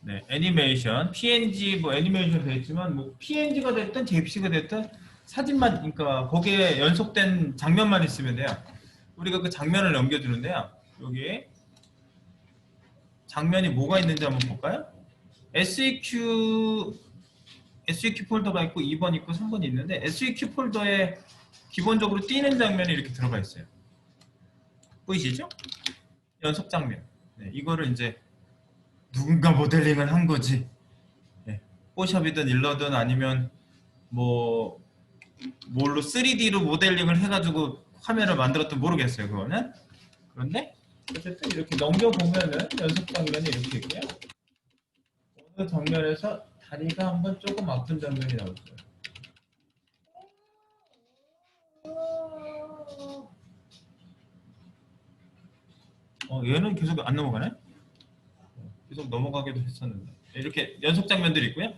네, 애니메이션, PNG 뭐 애니메이션 되어 있지만 뭐 PNG가 됐든 JPG가 됐든 사진만 그러니까 거기에 연속된 장면만 있으면 돼요. 우리가 그 장면을 넘겨주는데요. 여기 장면이 뭐가 있는지 한번 볼까요? SEQ 폴더가 있고 2번 있고 3번이 있는데 SEQ 폴더에 기본적으로 띄는 장면이 이렇게 들어가 있어요. 보이시죠? 연속 장면. 네, 이거를 이제 누군가 모델링을 한 거지. 네, 포샵이든 일러든 아니면 뭐 뭘로 3D로 모델링을 해가지고 화면을 만들었든 모르겠어요. 그거는. 그런데 어쨌든 이렇게 넘겨보면은 연속 장면이 이렇게 있고요. 어느 장면에서 다리가 한번 조금 아픈 장면이 나왔어요. 얘는 계속 안 넘어가네? 계속 넘어가기도 했었는데. 이렇게 연속 장면들이 있고요.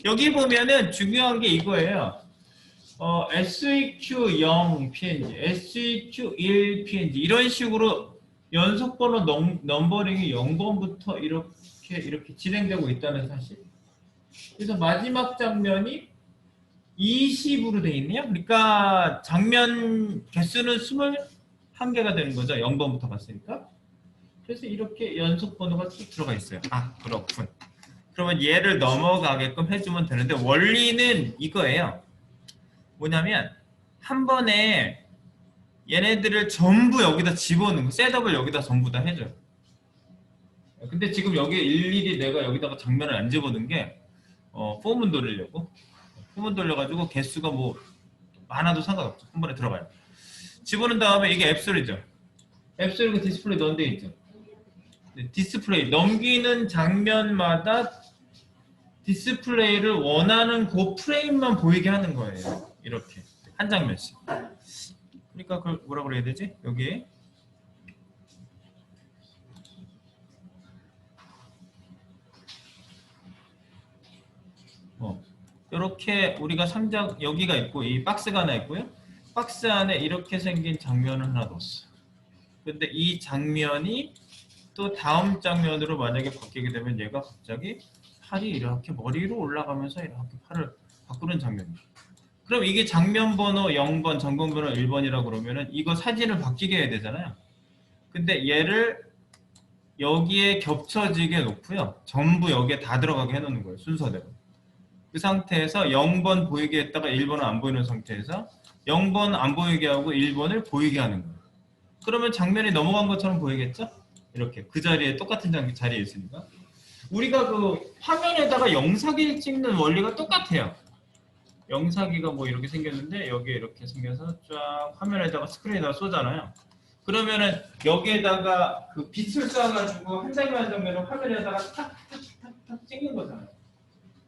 여기 보면은 중요한 게 이거예요. SEQ0 PNG, SEQ1 PNG 이런 식으로 연속 번호 넘버링이 0번부터 이렇게 진행되고 있다는 사실. 그래서 마지막 장면이 20으로 돼 있네요. 그러니까 장면 개수는 21개가 되는 거죠. 0번부터 봤으니까. 그래서 이렇게 연속 번호가 쭉 들어가 있어요. 아, 그렇군. 그러면 얘를 넘어가게끔 해주면 되는데 원리는 이거예요. 뭐냐면 한 번에 얘네들을 전부 여기다 집어넣는 거, 셋업을 여기다 전부 다 해줘요. 근데 지금 여기 일일이 내가 여기다가 장면을 안 집어넣은 게 폼은 돌리려고. 폼은 돌려가지고 개수가 뭐 많아도 상관없죠. 한 번에 들어가요. 집어넣은 다음에 이게 앱솔이죠. 앱솔이고 디스플레이 넣은 데 있죠. 네, 디스플레이 넘기는 장면마다 디스플레이를 원하는 그 프레임만 보이게 하는 거예요. 이렇게 한 장면씩. 그러니까 그걸 뭐라 그래야 되지? 여기 이렇게 우리가 상자 여기가 있고 이 박스가 하나 있고요. 박스 안에 이렇게 생긴 장면을 하나 넣었어. 근데 이 장면이 또 다음 장면으로 만약에 바뀌게 되면 얘가 갑자기 팔이 이렇게 머리로 올라가면서 이렇게 팔을 바꾸는 장면이에요. 그럼 이게 장면 번호 0번, 장면 번호 1번이라고 그러면은 이거 사진을 바뀌게 해야 되잖아요. 근데 얘를 여기에 겹쳐지게 놓고요. 전부 여기에 다 들어가게 해놓는 거예요. 순서대로. 그 상태에서 0번 보이게 했다가 1번은 안 보이는 상태에서 0번 안 보이게 하고 1번을 보이게 하는 거예요. 그러면 장면이 넘어간 것처럼 보이겠죠? 이렇게 그 자리에 똑같은 자리에 있으니까. 우리가 그 화면에다가 영상기를 찍는 원리가 똑같아요. 영상기가 뭐 이렇게 생겼는데 여기에 이렇게 생겨서 쫙 화면에다가 스크린에다가 쏘잖아요. 그러면은 여기에다가 그 빛을 쏴가지고 한 장면 한 장면을 화면에다가 탁탁탁탁 찍는 거잖아요.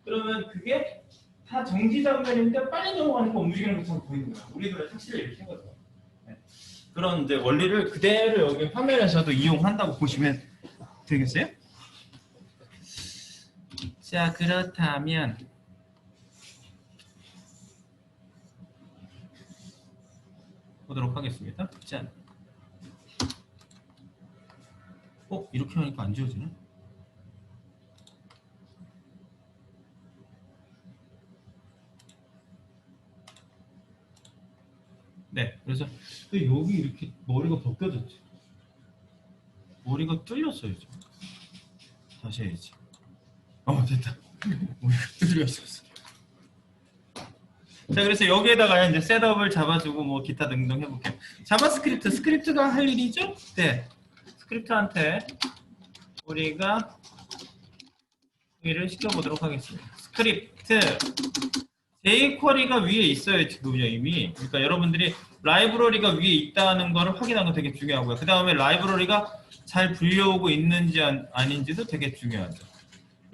그러면 그게 다 정지 장면인데 빨리 넘어가니까 움직이는 것처럼 보이는 거예요. 우리도 확실히 이렇게 한 거죠. 네. 그런 이제 원리를 그대로 여기 화면에서도 이용한다고 보시면 되겠어요? 자, 그렇다면 보도록 하겠습니다. 짠. 이렇게 하니까 안 지워지네? 네, 그래서 여기 이렇게 머리가 벗겨졌지. 머리가 뚫렸어요, 지금. 다시 해야지. 됐다. 머리가 뚫려 있었어. 자, 그래서 여기에다가 이제 셋업을 잡아주고 뭐 기타 등등 해볼게요. 자바스크립트, 스크립트가 할 일이죠? 네. 스크립트한테 우리가 일을 시켜보도록 하겠습니다. 스크립트 jQuery가 위에 있어요. 지금요 이미. 그러니까 여러분들이 라이브러리가 위에 있다는 거를 확인하는 거 되게 중요하고요. 그 다음에 라이브러리가 잘 불려오고 있는지 아닌지도 되게 중요하죠.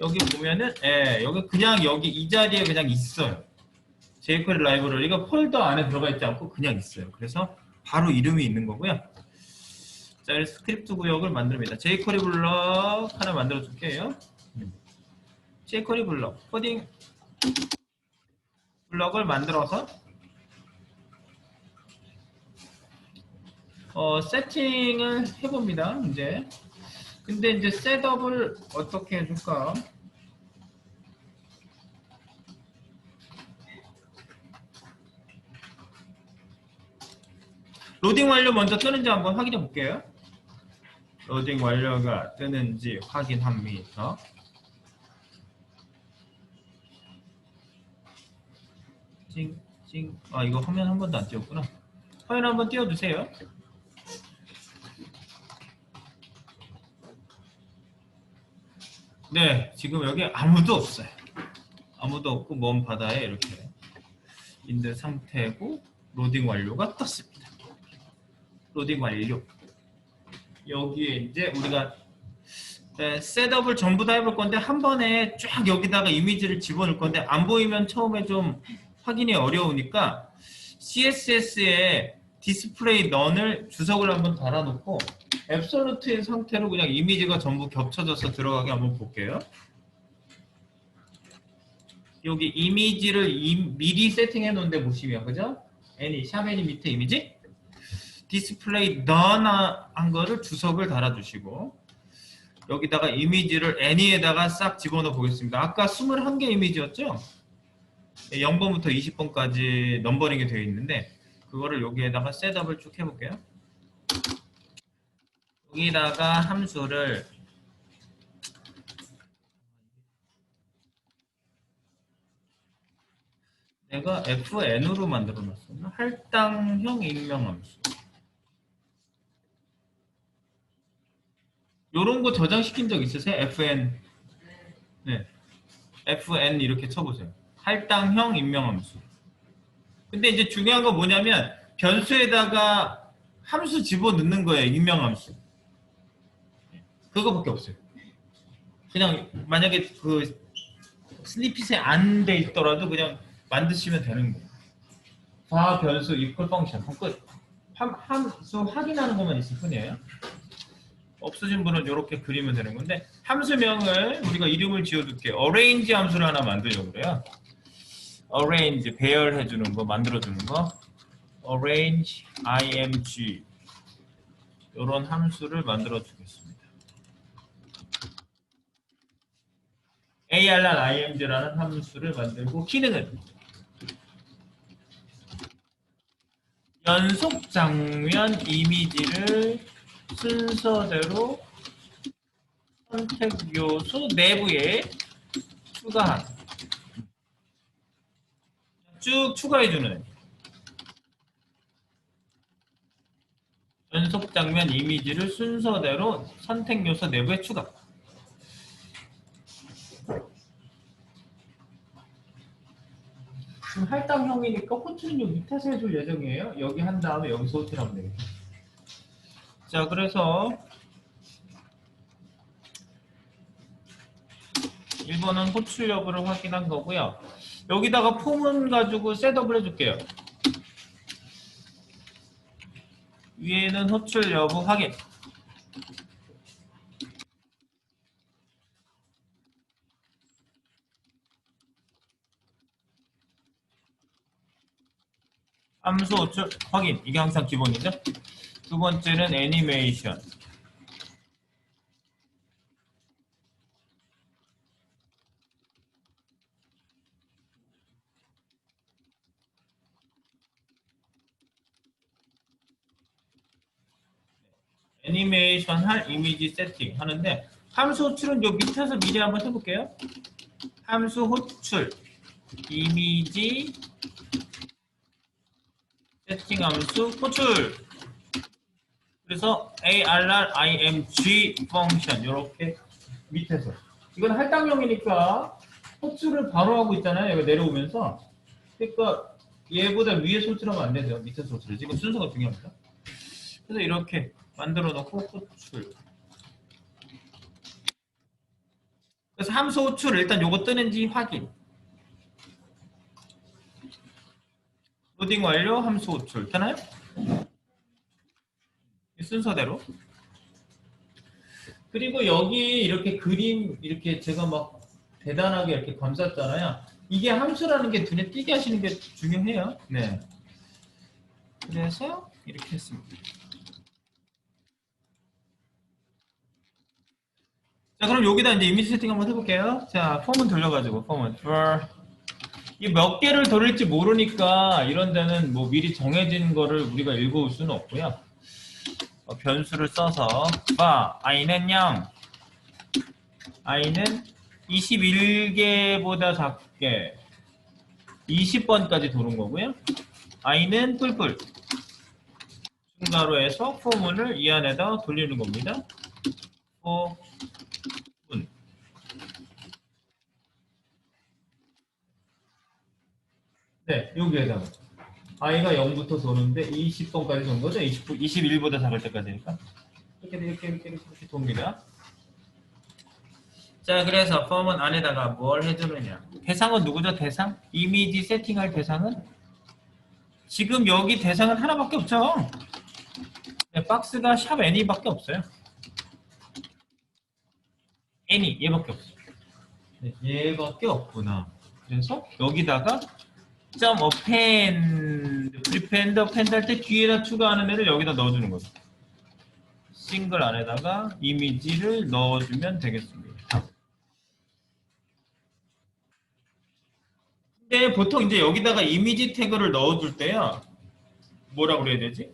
여기 보면은 여기 그냥 여기 이 자리에 그냥 있어요. jQuery 라이브러리가 폴더 안에 들어가 있지 않고 그냥 있어요. 그래서 바로 이름이 있는 거고요. 자, 그래서 스크립트 구역을 만듭니다. jQuery 블럭 하나 만들어 줄게요. jQuery 블럭, 코딩 블럭을 만들어서 세팅을 해봅니다. 이제 근데 이제 셋업을 어떻게 해줄까? 로딩 완료 먼저 뜨는지 한번 확인해 볼게요. 로딩 완료가 뜨는지 확인합니다. 아, 이거 화면 한 번도 안 띄웠구나. 화면 한번 띄워주세요. 네, 지금 여기 아무도 없어요. 아무도 없고 먼 바다에 이렇게 있는 상태고 로딩 완료가 떴습니다. 로딩 완료. 여기에 이제 우리가 셋업을 전부 다 해볼 건데 한 번에 쫙 여기다가 이미지를 집어넣을 건데 안 보이면 처음에 좀 확인이 어려우니까 CSS에 디스플레이 넌을 주석을 한번 달아놓고 앱솔루트인 상태로 그냥 이미지가 전부 겹쳐져서 들어가게 한번 볼게요. 여기 이미지를 미리 세팅해 놓은데 보시면 그죠? 샵 애니 밑에 이미지 디스플레이 넌 한 거를 주석을 달아주시고 여기다가 이미지를 애니에다가 싹 집어넣어 보겠습니다. 아까 21개 이미지였죠? 0번부터 20번까지 넘버링이 되어 있는데 그거를 여기에다가 셋업을 쭉 해볼게요. 여기다가 함수를 내가 fn으로 만들어 놨었나? 할당형 익명함수. 요런 거 저장시킨 적 있으세요? fn. 네. fn 이렇게 쳐보세요. 할당형 익명함수. 근데 이제 중요한 건 뭐냐면 변수에다가 함수 집어넣는 거예요. 익명함수. 그거밖에 없어요. 그냥 만약에 그 스니핏에 안 돼 있더라도 그냥 만드시면 되는 거예요. 과 변수 equal 펑션 끝. 함수 확인하는 것만 있을 뿐이에요. 없으신 분은 이렇게 그리면 되는 건데 함수명을 우리가 이름을 지어둘게요. arrange 함수를 하나 만들려고 그래요. arrange 배열해주는 거 만들어주는 거 arrange img 이런 함수를 만들어 주겠습니다. arr_img라는 함수를 만들고 기능은 연속 장면 이미지를 순서대로 선택 요소 내부에 추가한 쭉 추가해주는 연속 장면 이미지를 순서대로 선택 요소 내부에 추가. 지금 할당형이니까 호출은 요 밑에서 해줄 예정이에요. 여기 한 다음에 여기서 호출하면 되겠다. 자, 그래서 1번은 호출 여부를 확인한 거고요. 여기다가 폼은 가지고 셋업을 해줄게요. 위에는 호출 여부 확인. 함수 호출 확인. 이게 항상 기본이죠. 두 번째는 애니메이션. 애니메이션 할 이미지 세팅 하는데 함수 호출은 요 밑에서 미리 한번 해볼게요. 함수 호출 이미지 세팅 함수 호출 그래서 arrimg 펑션 이렇게 밑에서 이건 할당형이니까 호출을 바로 하고 있잖아요. 여기 내려오면서 그러니까 얘보다 위에서 호출하면 안 되죠. 밑에서 호출을 지금 순서가 중요합니다. 그래서 이렇게 만들어 놓고 호출 그래서 함수 호출 일단 요거 뜨는지 확인 로딩 완료 함수 호출 되나요? 순서대로 그리고 여기 이렇게 그림 이렇게 제가 막 대단하게 이렇게 감쌌잖아요. 이게 함수라는 게 눈에 띄게 하시는 게 중요해요. 네. 그래서 이렇게 했습니다. 자, 그럼 여기다 이제 이미지 세팅 한번 해볼게요. 자, 폼은 돌려가지고 폼은 for 이 몇 개를 돌릴지 모르니까 이런 데는 뭐 미리 정해진 거를 우리가 읽어올 수는 없고요. 변수를 써서 i는 0, i는 21개보다 작게 20번까지 도는 거고요. i는 뿔뿔 충가로해서 포문을 이 안에다 돌리는 겁니다. 포문. 네, 여기에다가 i가 0부터 도는데 20번까지 도는 거죠. 21보다 작을 때까지니까 이렇게 돕니다. 자, 그래서 펌은 안에다가 뭘 해주느냐. 대상은 누구죠? 대상? 이미지 세팅할 대상은? 지금 여기 대상은 하나밖에 없죠. 네, 박스가 샵 any밖에 없어요. any 얘밖에 없어요. 네, 얘밖에 없구나. 그래서 여기다가 점 append, prepend, append 할 때 뒤에다 추가하는 애를 여기다 넣어주는 거죠. 싱글 안에다가 이미지를 넣어주면 되겠습니다. 근데 보통 이제 여기다가 이미지 태그를 넣어줄 때야 뭐라 그래야 되지?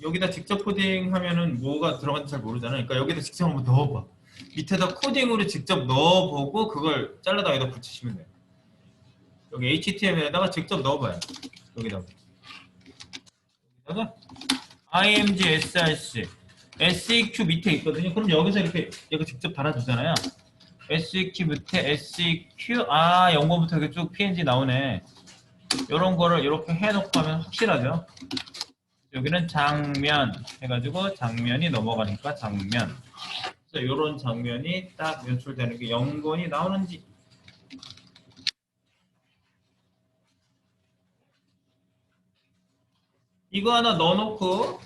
여기다 직접 코딩하면은 뭐가 들어간지 잘 모르잖아요. 그러니까 여기다 직접 한번 넣어봐. 밑에다 코딩으로 직접 넣어보고 그걸 잘라다 여기다 붙이시면 돼요. 여기 HTML에다가 직접 넣어봐요. 여기다가 img src seq 밑에 있거든요. 그럼 여기서 이렇게 이거 직접 달아주잖아요. seq 밑에 seq 0번부터 이렇게 쭉 png 나오네. 이런 거를 이렇게 해놓고 하면 확실하죠. 여기는 장면 해가지고 장면이 넘어가니까 장면. 그래서 이런 장면이 딱 연출되는 게 0번이 나오는지. 이거 하나 넣어놓고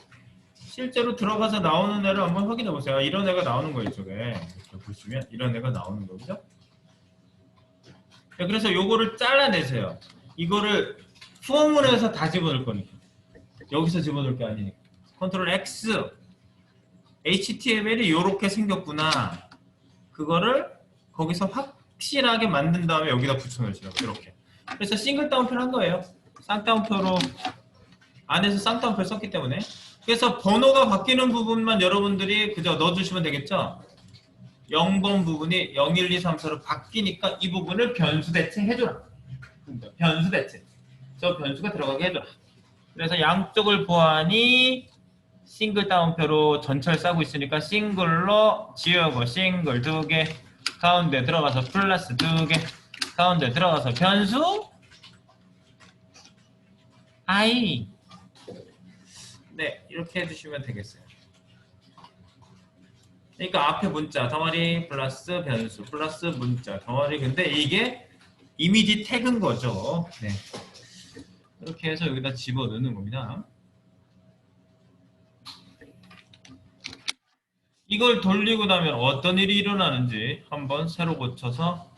실제로 들어가서 나오는 애를 한번 확인해 보세요. 이런 애가 나오는 거예요, 이쪽에. 이렇게 보시면 이런 애가 나오는 거죠. 그래서 요거를 잘라내세요. 이거를 폼문에서 다 집어넣을 거니까. 여기서 집어넣을 게 아니니까. 컨트롤 X. HTML이 이렇게 생겼구나. 그거를 거기서 확실하게 만든 다음에 여기다 붙여놓으시라고. 이렇게. 그래서 싱글 다운표를 한 거예요. 쌍따옴표로 안에서 쌍따옴표를 썼기 때문에. 그래서 번호가 바뀌는 부분만 여러분들이 그저 넣어주시면 되겠죠. 0번 부분이 0, 1, 2, 3, 4로 바뀌니까 이 부분을 변수 대체해줘라. 변수 대체. 저 변수가 들어가게 해줘라. 그래서 양쪽을 보아하니 싱글 다운표로 전철 싸고 있으니까 싱글로 지우고 싱글 2개 가운데 들어가서 플러스 2개 가운데 들어가서 변수 i 네 이렇게 해주시면 되겠어요. 그러니까 앞에 문자 덩어리 플러스 변수 플러스 문자 덩어리. 근데 이게 이미지 태그인 거죠. 네. 이렇게 해서 여기다 집어넣는 겁니다. 이걸 돌리고 나면 어떤 일이 일어나는지 한번 새로 고쳐서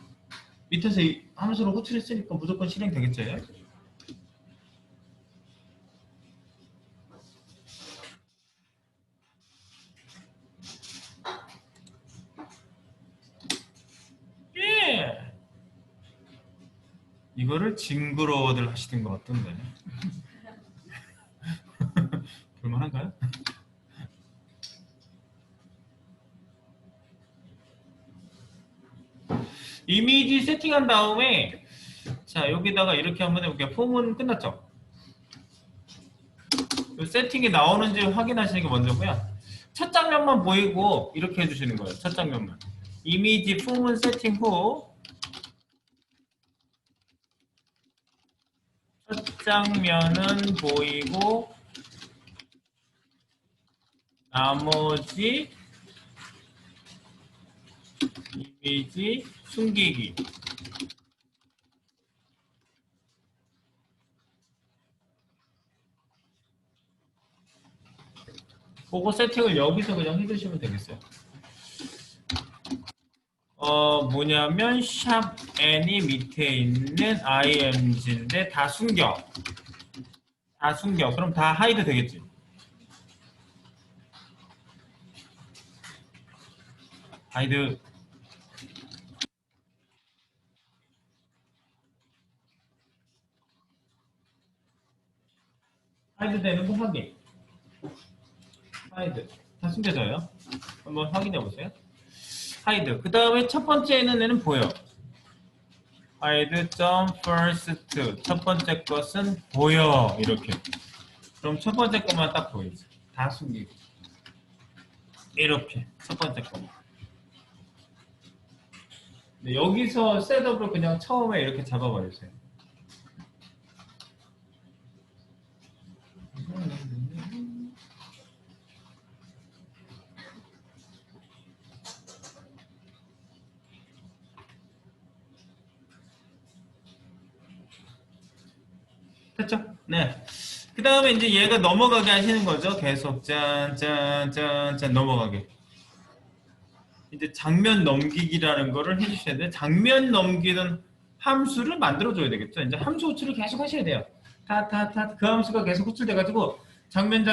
밑에서 이 함수로 호출했으니까 무조건 실행되겠죠. 예. 이거를 징그러워들 하시던 것 같던데. 볼만한가요? 이미지 세팅한 다음에 자 여기다가 이렇게 한번 해볼게요. 폼은 끝났죠? 세팅이 나오는지 확인하시는 게 먼저고요. 첫 장면만 보이고 이렇게 해주시는 거예요. 첫 장면만. 이미지 폼은 세팅 후 첫 장면은 보이고 나머지 이미지 숨기기. 그거 세팅을 여기서 그냥 해주시면 되겠어요. 뭐냐면 샵 n이 밑에 있는 img인데 다 숨겨. 다 숨겨. 그럼 다 하이드 되겠지. 하이드. 하이드 되는 거 확인. 하이드 다 숨겨져요. 한번 확인해 보세요. 하이드. 그 다음에 첫 번째는 얘는 보여. hide first. 첫 번째 것은 보여. 이렇게. 그럼 첫 번째 것만 딱 보이지. 다 숨기고. 이렇게. 첫 번째 것만. 네, 여기서 셋업을 그냥 처음에 이렇게 잡아버리세요. 됐죠? 네. 그 다음에 이제 얘가 넘어가게 하시는 거죠. 계속 짠 넘어가게. 이제 장면 넘기기라는 거를 해주셔야 돼요. 장면 넘기는 함수를 만들어줘야 되겠죠. 이제 함수 호출을 계속 하셔야 돼요. 그 함수가 계속 호출돼가지고 장면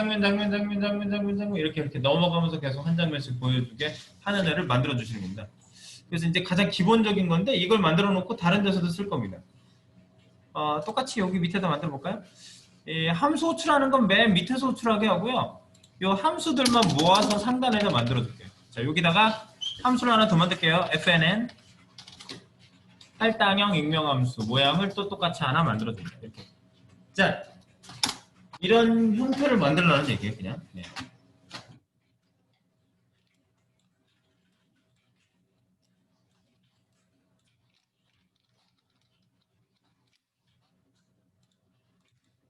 이렇게 넘어가면서 계속 한 장면씩 보여주게 하는 애를 만들어 주시는 겁니다. 그래서 이제 가장 기본적인 건데 이걸 만들어 놓고 다른 데서도 쓸 겁니다. 똑같이 여기 밑에다 만들어 볼까요? 함수 호출하는 건 맨 밑에서 호출하게 하고요. 이 함수들만 모아서 상단에다 만들어 줄게요. 자, 여기다가 함수를 하나 더 만들게요. fnn 할당형 익명함수 모양을 또 똑같이 하나 만들어 줍니다. 이렇게. 자, 이런 형태를 만들라는 얘기예요, 그냥. 네.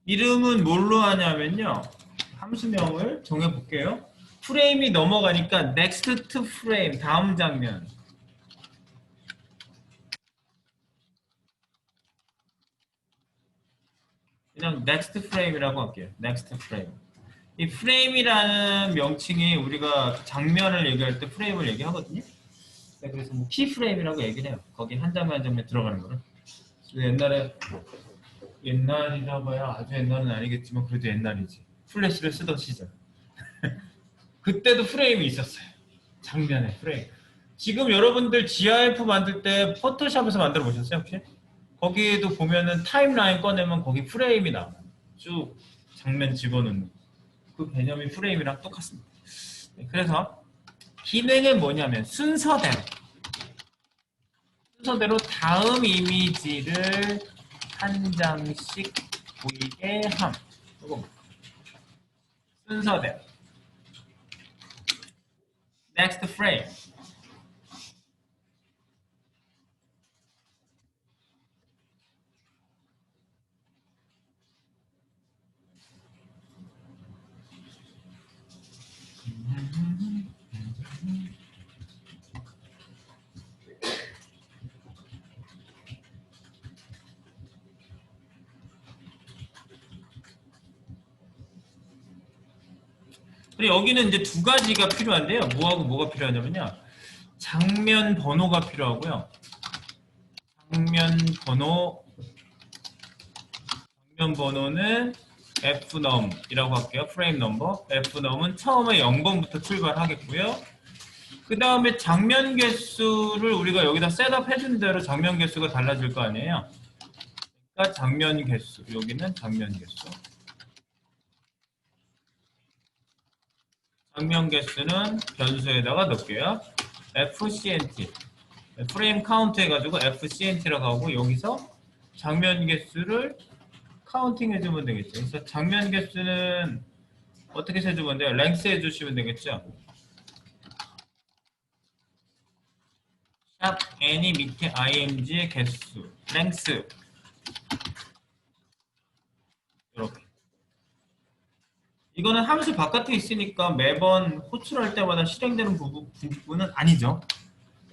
이름은 뭘로 하냐면요. 함수명을 정해 볼게요. 프레임이 넘어가니까 next to frame, 다음 장면. 그냥 next frame이라고 할게요. next frame. 이 프레임이라는 명칭이 우리가 장면을 얘기할 때 프레임을 얘기하거든요. 네, 그래서 뭐 키프레임이라고 얘기를 해요. 거기 한 장면 한 장면 들어가는 거를. 옛날이라 봐야 아주 옛날은 아니겠지만 그래도 옛날이지. 플래시를 쓰던 시절. 그때도 프레임이 있었어요. 장면에 프레임. 지금 여러분들 GIF 만들 때 포토샵에서 만들어 보셨어요 혹시? 거기에도 보면은 타임라인 꺼내면 거기 프레임이 나와요. 쭉 장면 집어넣는 그 개념이 프레임이랑 똑같습니다. 그래서 기능은 뭐냐면 순서대로 다음 이미지를 한 장씩 보이게 함. 이거 순서대로 next frame. 그리고 여기는 이제 두 가지가 필요한데요. 뭐하고 뭐가 필요하냐면요. 장면 번호가 필요하고요. 장면 번호는 fnum이라고 할게요. 프레임 넘버. fnum은 처음에 0번부터 출발하겠고요. 그 다음에 장면 개수를 우리가 여기다 셋업 해준 대로 장면 개수가 달라질 거 아니에요. 그러니까 장면 개수. 여기는 장면 개수. 장면 개수는 변수에다가 넣을게요. fcnt. 프레임 카운트 해가지고 fcnt라고 하고 여기서 장면 개수를 카운팅 해주면 되겠죠. 그래서 장면 개수는 어떻게 세주면 돼요? 랭스 해주시면 되겠죠. 샵 n이 밑에 img의 개수 랭스 이렇게. 이거는 함수 바깥에 있으니까 매번 호출할 때마다 실행되는 부분은 아니죠.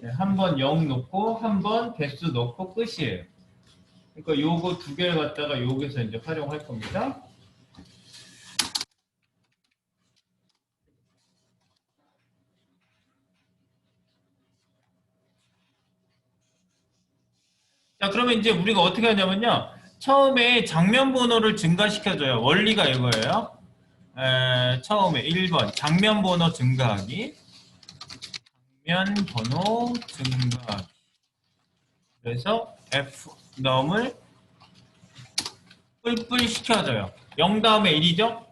네, 한번 0 놓고 한번 개수 넣고 끝이에요. 그러니까 요거 두 개를 갖다가 여기서 이제 활용할 겁니다. 자, 그러면 이제 우리가 어떻게 하냐면요. 처음에 장면 번호를 증가시켜줘요. 원리가 이거예요. 처음에 1번 장면 번호 증가하기. 장면 번호 증가하기. 그래서 fnum을 뿔뿔 시켜줘요. 0 다음에 1이죠?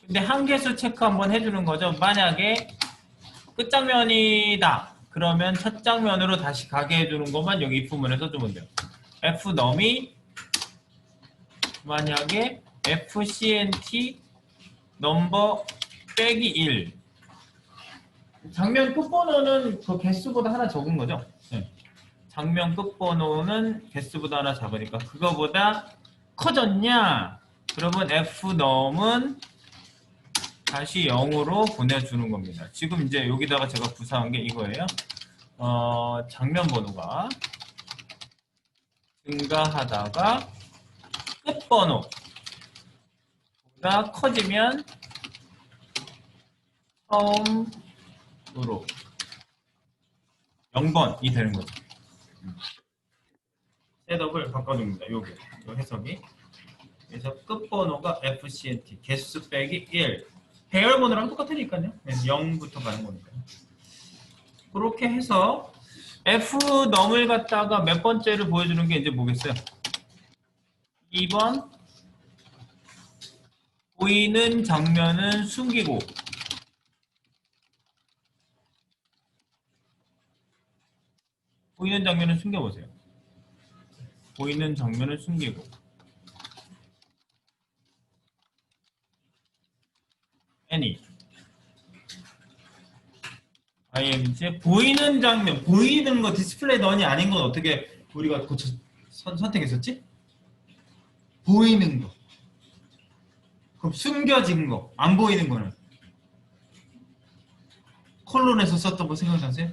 근데 한계수 체크 한번 해주는 거죠. 만약에 끝장면이다. 그러면 첫 장면으로 다시 가게 해주는 것만 여기 if문에 써주면 돼요. f 넘이 만약에 fcnt 넘버 빼기 1 장면 끝번호는 그 개수보다 하나 적은 거죠. 네. 장면 끝번호는 개수보다 하나 작으니까 그거보다 커졌냐? 그러면 f 넘은 다시 0으로 보내주는 겁니다. 지금 이제 여기다가 제가 구사한 게 이거예요. 장면 번호가 증가하다가 끝번호보다 커지면 처음으로 0번이 되는 거죠. 셋업을 바꿔줍니다. 요게 요 해석이. 그래서 끝번호가 FCNT 개수 빼기 1 배열번호랑 똑같으니까요. 0부터 가는 거니까요. 그렇게 해서 F 넘을 갖다가 몇 번째를 보여주는 게 이제 뭐겠어요? 2번 보이는 장면은 숨기고 보이는 장면은 숨겨보세요. 보이는 장면을 숨기고 any img 보이는 장면 보이는 거 디스플레이 넌이 아닌 건 어떻게 우리가 선택했었지? 보이는 거 그럼 숨겨진 거 안 보이는 거는 콜론에서 썼던 거 생각나세요?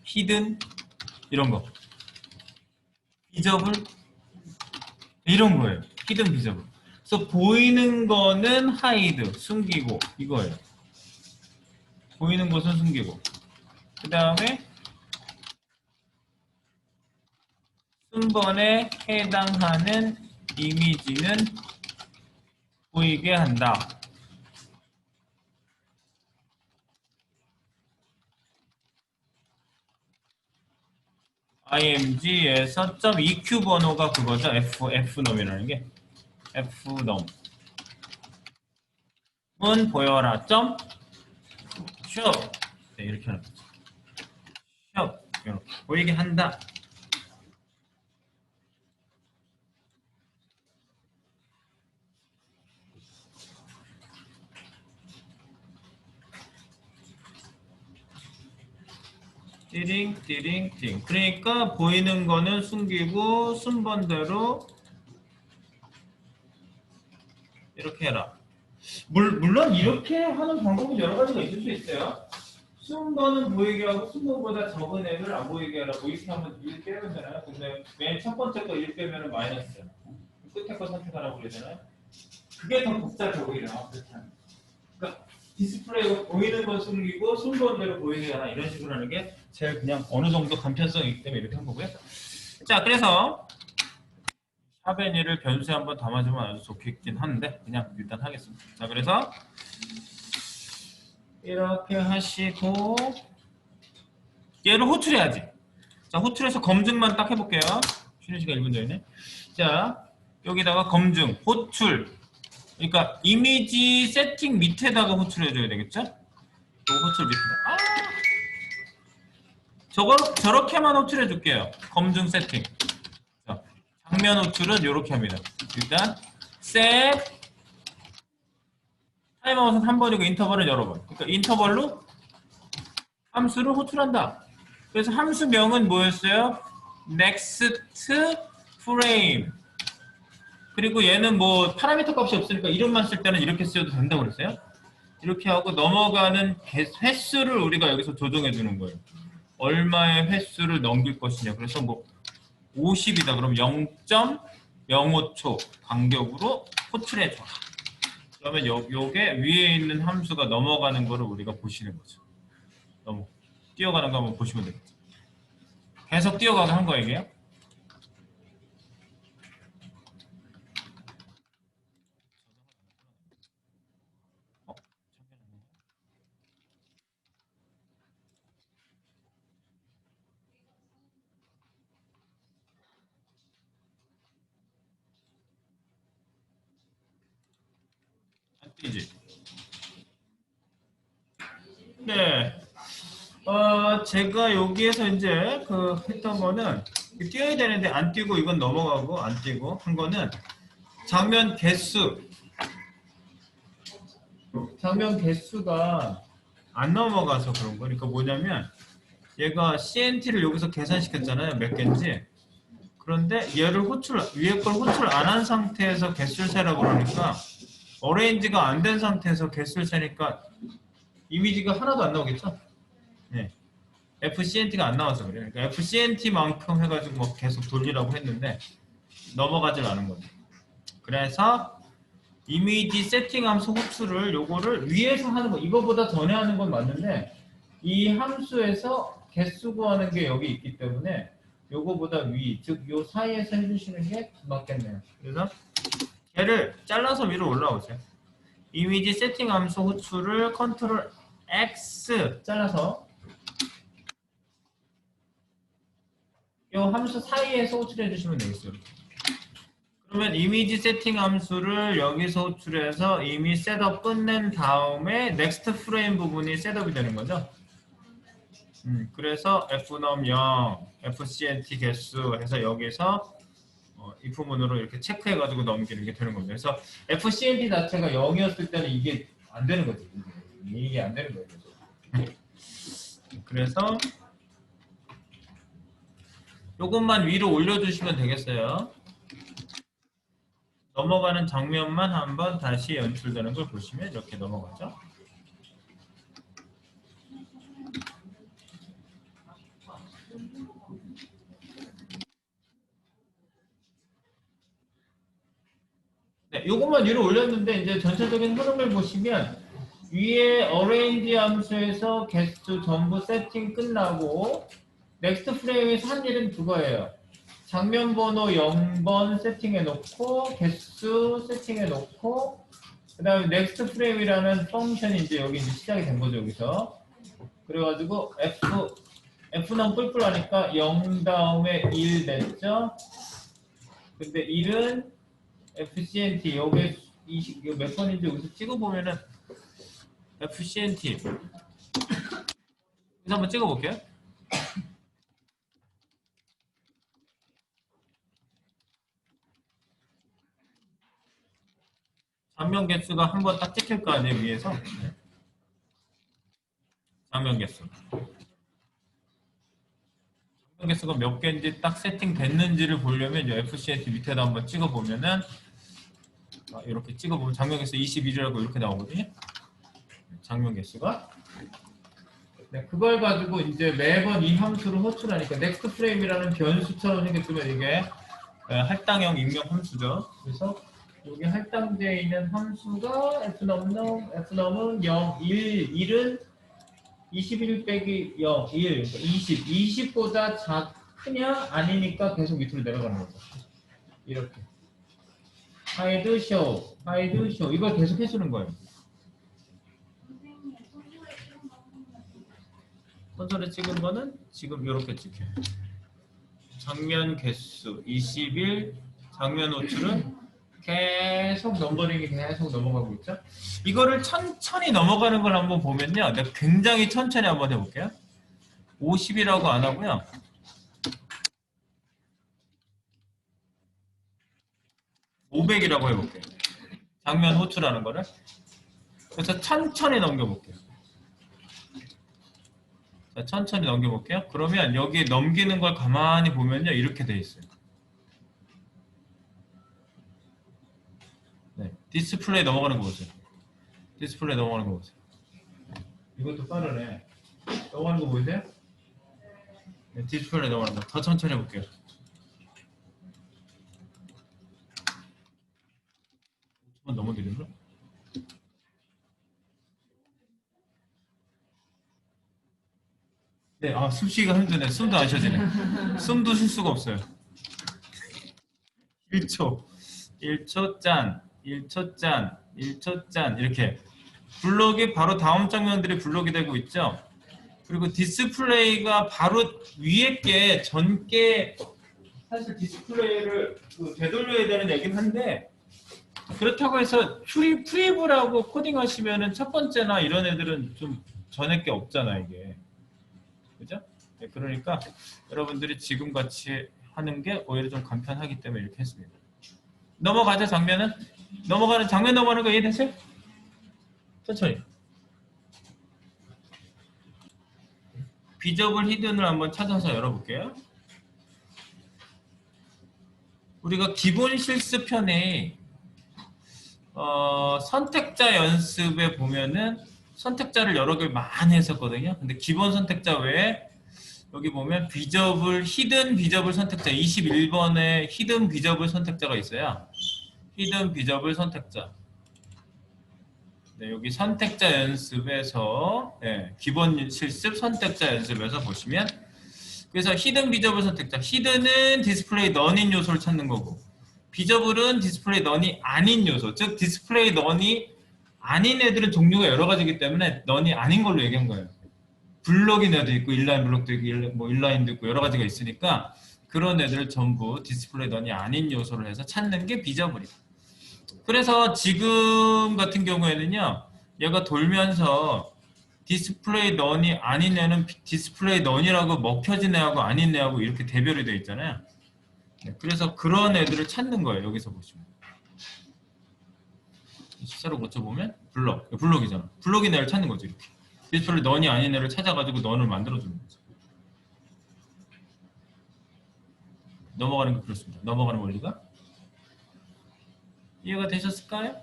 히든 이런 거 비저블 이런 거예요. 히든 비저블. 그래서 보이는 거는 하이드 숨기고 이거예요. 보이는 것은 숨기고 그 다음에 순번에 해당하는 이미지는 보이게 한다. img에서 .eq 번호가 그거죠. fnom이라는 게 fnom 은 보여라. show 네, 이렇게 하는 거죠. show 이렇게 보이게 한다. 띠링 그러니까 보이는 거는 숨기고 순번대로 이렇게 해라. 물론 이렇게 하는 방법이 여러 가지가 있을 수 있어요. 숨은 거는 보이게 하고 숨은 거보다 적은 애를 안 보이게 하라고 이렇게 하면 1 빼면 되나요? 근데 맨 첫 번째 거 1 빼면 마이너스잖아. 끝에 거 선택하라고 그러잖아요. 그게 더 복잡해 오히려. 그렇게 하면. 그러니까 디스플레이가 보이는 건 숨기고 순번대로 보이게 하나 이런 식으로 하는 게 제일 그냥 어느 정도 간편성이 있기 때문에 이렇게 한 거고요. 자, 그래서 샤베니를 변수에 한번 담아주면 아주 좋겠긴 한데 그냥 일단 하겠습니다. 자, 그래서 이렇게 하시고 얘를 호출해야지. 자, 호출해서 검증만 딱 해볼게요. 쉬는 시간 1분 전이네. 자, 여기다가 검증, 호출. 그러니까 이미지 세팅 밑에다가 호출해줘야 되겠죠? 또 호출 밑에다. 저렇게만 호출해줄게요. 검증 세팅. 자, 장면 호출은 이렇게 합니다. 일단 set 타임아웃은 한 번이고 인터벌은 여러 번. 그러니까 인터벌로 함수를 호출한다. 그래서 함수명은 뭐였어요? next frame. 그리고 얘는 뭐 파라미터 값이 없으니까 이름만 쓸 때는 이렇게 쓰여도 된다고 그랬어요. 이렇게 하고 넘어가는 횟수를 우리가 여기서 조정해 주는 거예요. 얼마의 횟수를 넘길 것이냐. 그래서 뭐 50이다. 그럼 0.05초 간격으로 호출해 줘. 그러면 요게 위에 있는 함수가 넘어가는 거를 우리가 보시는 거죠. 뛰어가는 거 한번 보시면 되겠죠. 계속 뛰어가게 한 거예요, 이게요. 뛰지. 네. 제가 여기에서 이제 했던 거는 뛰어야 되는데 안 뛰고 이건 넘어가고 안 뛰고 한 거는 장면 개수가 안 넘어가서 그런 거. 그러니까 뭐냐면 얘가 CNT를 여기서 계산시켰잖아요. 몇 개인지. 그런데 얘를 위에 걸 호출 안 한 상태에서 개수를 세라고 그러니까 어레인지가 안 된 상태에서 개수를 세니까 이미지가 하나도 안 나오겠죠? 네. FCNT가 안 나와서 그래요. 그러니까 FCNT만큼 해가지고 뭐 계속 돌리라고 했는데 넘어가질 않은 거죠. 그래서 이미지 세팅 함수 호출을 요거를 위에서 하는 거, 이거보다 전에 하는 건 맞는데 이 함수에서 개수 구하는 게 여기 있기 때문에 요거보다 위, 즉 요 사이에서 해주시는 게 맞겠네요. 그래서 얘를 잘라서 위로 올라오세요. 이미지 세팅 함수 호출을 컨트롤 X 잘라서 이 함수 사이에서 호출해 주시면 되겠어요. 그러면 이미지 세팅 함수를 여기서 호출해서 이미 셋업 끝낸 다음에 넥스트 프레임 부분이 셋업이 되는 거죠. 그래서 fnum 0, fcnt 개수 해서 여기서 이 부분으로 이렇게 체크해가지고 넘기는 게 되는 겁니다. 그래서 fcnt 자체가 0이었을 때는 이게 안 되는 거죠. 이게 안 되는 거예요. 그래서 요것만 위로 올려주시면 되겠어요. 넘어가는 장면만 한번 다시 연출되는 걸 보시면 이렇게 넘어가죠. 네, 요것만 위로 올렸는데 이제 전체적인 흐름을 보시면 위에 어레인지 함수에서 개수 전부 세팅 끝나고 넥스트 프레임에서 한 일은 그거예요. 장면 번호 0번 세팅해 놓고 개수 세팅해 놓고 그 다음에 넥스트 프레임이라는 펑션이 이제 여기 이제 시작이 된 거죠. 여기서 그래가지고 F는 뿔뿔 하니까 0 다음에 1 됐죠. 근데 1은 FCNT 여기 몇 번인지 여기서 찍어보면은 FCNT 여기서 한번 찍어볼게요. 장면 개수가 한번 딱 찍힐 거 아니에요, 위에서. 장면 개수. 장면 개수가 몇 개인지 딱 세팅됐는지를 보려면 이제 FCNT 밑에다 한번 찍어보면은 이렇게 찍어보면 장면 개수 21이라고 이렇게 나오거든요. 장면 개수가. 네, 그걸 가지고 이제 매번 이 함수를 호출하니까 넥스트 프레임이라는 변수처럼 생겼으면 이게 할당형 입력 함수죠. 그래서 여기 할당되어 있는 함수가 fnum은 0, 1, 1은 21 빼기 0, 1, 20, 20보다 크냐 아니니까 계속 밑으로 내려가는 거죠. 이렇게 hide, show 이걸 계속 해주는 거예요. 콘솔에 찍은 거는 지금 이렇게 찍혀요. 장면 개수 21, 장면 호출은 계속 넘버링이 계속 넘어가고 있죠. 이거를 천천히 넘어가는 걸 한번 보면요. 내가 굉장히 천천히 한번 해볼게요. 50이라고 안 하고요. (500이라고) 해볼게요. 장면 호출하는 거를. 그래서 천천히 넘겨볼게요. 자, 천천히 넘겨볼게요. 그러면 여기 넘기는 걸 가만히 보면요. 이렇게 돼 있어요. 네, 디스플레이 넘어가는 거 보세요. 디스플레이 넘어가는 거 보세요. 이것도 빠르네. 넘어가는 거 보이세요? 네, 디스플레이 넘어가는 거. 더 천천히 해볼게요. 너무 느린가? 네, 숨 쉬기가 힘드네. 숨도 안 쉬어지네. 숨도 쉴 수가 없어요. 1초, 1초 짠, 1초 짠, 1초 짠 이렇게 블록이 바로 다음 장면들이 블록이 되고 있죠. 그리고 디스플레이가 바로 위에 게 전게 사실 디스플레이를 되돌려야 되는 얘긴 한데 그렇다고 해서 프리브라고 코딩하시면은 첫 번째나 이런 애들은 좀 전에 게 없잖아 이게. 그죠? 네, 그러니까 여러분들이 지금 같이 하는 게 오히려 좀 간편하기 때문에 이렇게 했습니다. 넘어가자 장면은. 장면 넘어가는 거 이해되세요? 천천히. 비저블 히든을 한번 찾아서 열어볼게요. 우리가 기본 실습편에 선택자 연습에 보면은 선택자를 여러 개 많이 했었거든요. 근데 기본 선택자 외에 여기 보면 히든 비저블 선택자 21번에 히든 비저블 선택자가 있어요. 히든 비저블 선택자. 네, 여기 선택자 연습에서 기본 실습 선택자 연습에서 보시면 그래서 히든 비저블 선택자. 히든은 디스플레이 넌인 요소를 찾는 거고 비저블은 디스플레이 넌이 아닌 요소. 즉 디스플레이 넌이 아닌 애들은 종류가 여러 가지이기 때문에 넌이 아닌 걸로 얘기한 거예요. 블록인 애도 있고 인라인 블록도 있고 인라인도 있고 여러 가지가 있으니까 그런 애들을 전부 디스플레이 넌이 아닌 요소를 해서 찾는 게 비저블이에요. 그래서 지금 같은 경우에는요. 얘가 돌면서 디스플레이 넌이 아닌 애는 디스플레이 넌이라고 먹혀진 애하고 아닌 애하고 이렇게 대별이 되어 있잖아요. 그래서 그런 애들을 찾는 거예요. 여기서 보시면. 숫자로 고쳐보면 블록이잖아. 블록인 애를 찾는 거죠. 이렇게. 디스플레이 넌이 아닌 애를 찾아가지고 넌을 만들어주는 거죠. 넘어가는 게 그렇습니다. 넘어가는 원리가. 이해가 되셨을까요?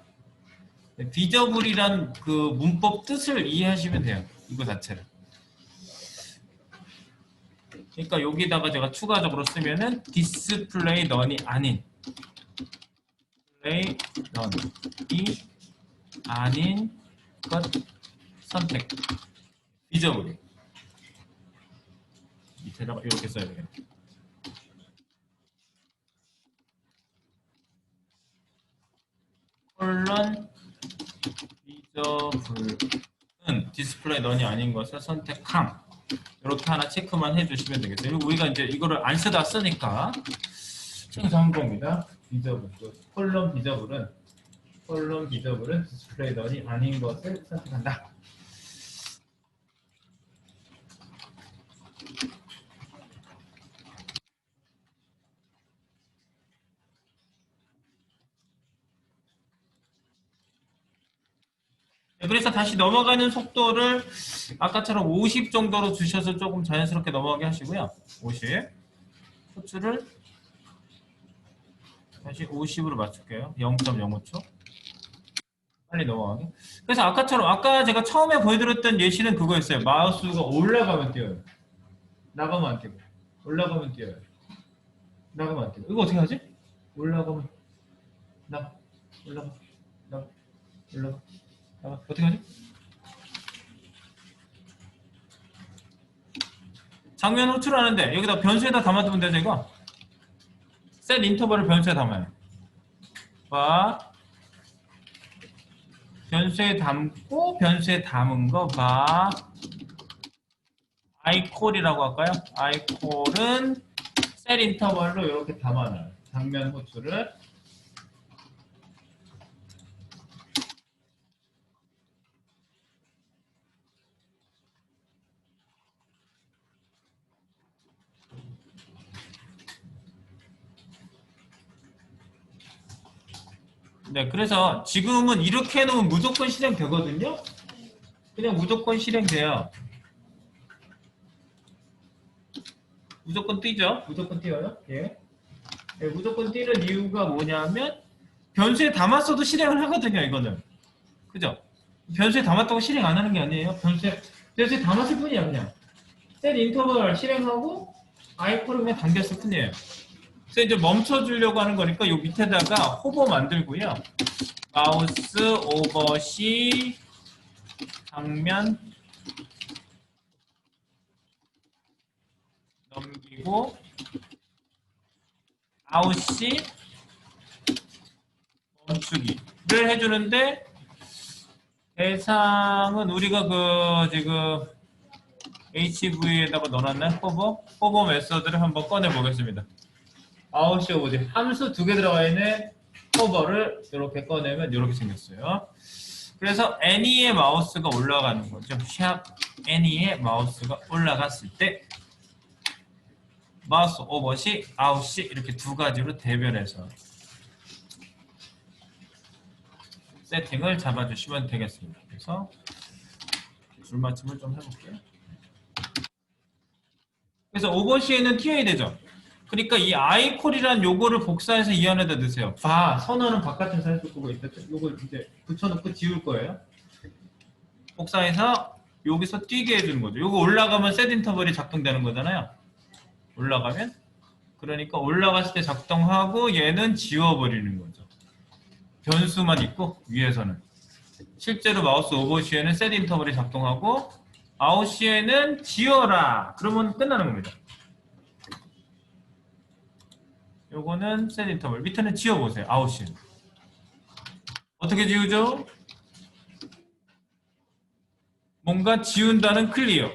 비저블이란 그 문법 뜻을 이해하시면 돼요. 이거 자체를. 그러니까 여기다가 제가 추가적으로 쓰면은 디스플레이 넌이 아닌 디스플레이 넌이 아닌 것 선택 비저블이 밑에다가 이렇게 써야 되겠네. 콜런 비저블은 디스플레이 넌이 아닌 것을 선택함. 이렇게 하나 체크만 해주시면 되겠어요. 그리고 우리가 이제 이거를 안 쓰다 쓰니까 체크한 겁니다. 비저블, 콜런 비저블은 디스플레이 넌이 아닌 것을 선택한다. 그래서 다시 넘어가는 속도를 아까처럼 50 정도로 주셔서 조금 자연스럽게 넘어가게 하시고요. 50. 호출을 다시 50으로 맞출게요. 0.05초. 빨리 넘어가게. 그래서 아까처럼 아까 제가 처음에 보여드렸던 예시는 그거였어요. 마우스가 올라가면 뛰어요. 나가면 안 뛰고. 올라가면 뛰어요. 나가면 안 뛰고. 이거 어떻게 하지? 올라가면 나가. 올라가. 나가. 올라가. 나가. 어떻게 하지? 장면 호출하는데 여기다 변수에다 담아두면 되죠 이거? 셋 인터벌을 변수에 담아요. 봐. 변수에 담고 변수에 담은 거 봐. iCall이라고 할까요? iCall은 셋 인터벌로 이렇게 담아놔요. 장면 호출을. 네, 그래서 지금은 이렇게 해놓으면 무조건 실행되거든요. 그냥 무조건 실행돼요. 무조건 뛰죠. 무조건 뛰어요. 예. 네, 무조건 뛰는 이유가 뭐냐면 변수에 담았어도 실행을 하거든요. 이거는. 그죠? 변수에 담았다고 실행 안 하는 게 아니에요. 변수에 담았을 뿐이야. 그냥. 셋 인터벌 실행하고 아이콘을 그냥 당겼을 뿐이에요. 그래서 이제 멈춰주려고 하는 거니까 요 밑에다가 호버 만들고요. 마우스 오버시 장면 넘기고 아웃시 멈추기를 해주는데 대상은 우리가 그 지금 HV에다가 넣어놨나요? 호버 메서드를 한번 꺼내 보겠습니다. 아웃시 오버시 함수 두 개 들어가 있네. 호버를 이렇게 꺼내면 이렇게 생겼어요. 그래서 애니의 마우스가 올라가는 거죠. 샵 애니의 마우스가 올라갔을 때 마우스 오버시, 아웃시 이렇게 두 가지로 대별해서 세팅을 잡아주시면 되겠습니다. 그래서 줄맞춤을 좀 해볼게요. 그래서 오버시에는 튀어야 되죠. 그러니까 이 아이콜이란 요거를 복사해서 이 안에다 넣으세요. 선언은 바깥에 살짝 보고 있다. 요걸 이제 붙여놓고 지울 거예요. 복사해서 여기서 뛰게 해주는 거죠. 요거 올라가면 셋 인터벌이 작동되는 거잖아요. 올라가면 그러니까 올라갔을 때 작동하고 얘는 지워버리는 거죠. 변수만 있고 위에서는 실제로 마우스 오버시에는 셋 인터벌이 작동하고 아웃시에는 지워라. 그러면 끝나는 겁니다. 요거는 셋 인터벌 밑에는 지워보세요. 아웃시에는 어떻게 지우죠? 뭔가 지운다는 클리어.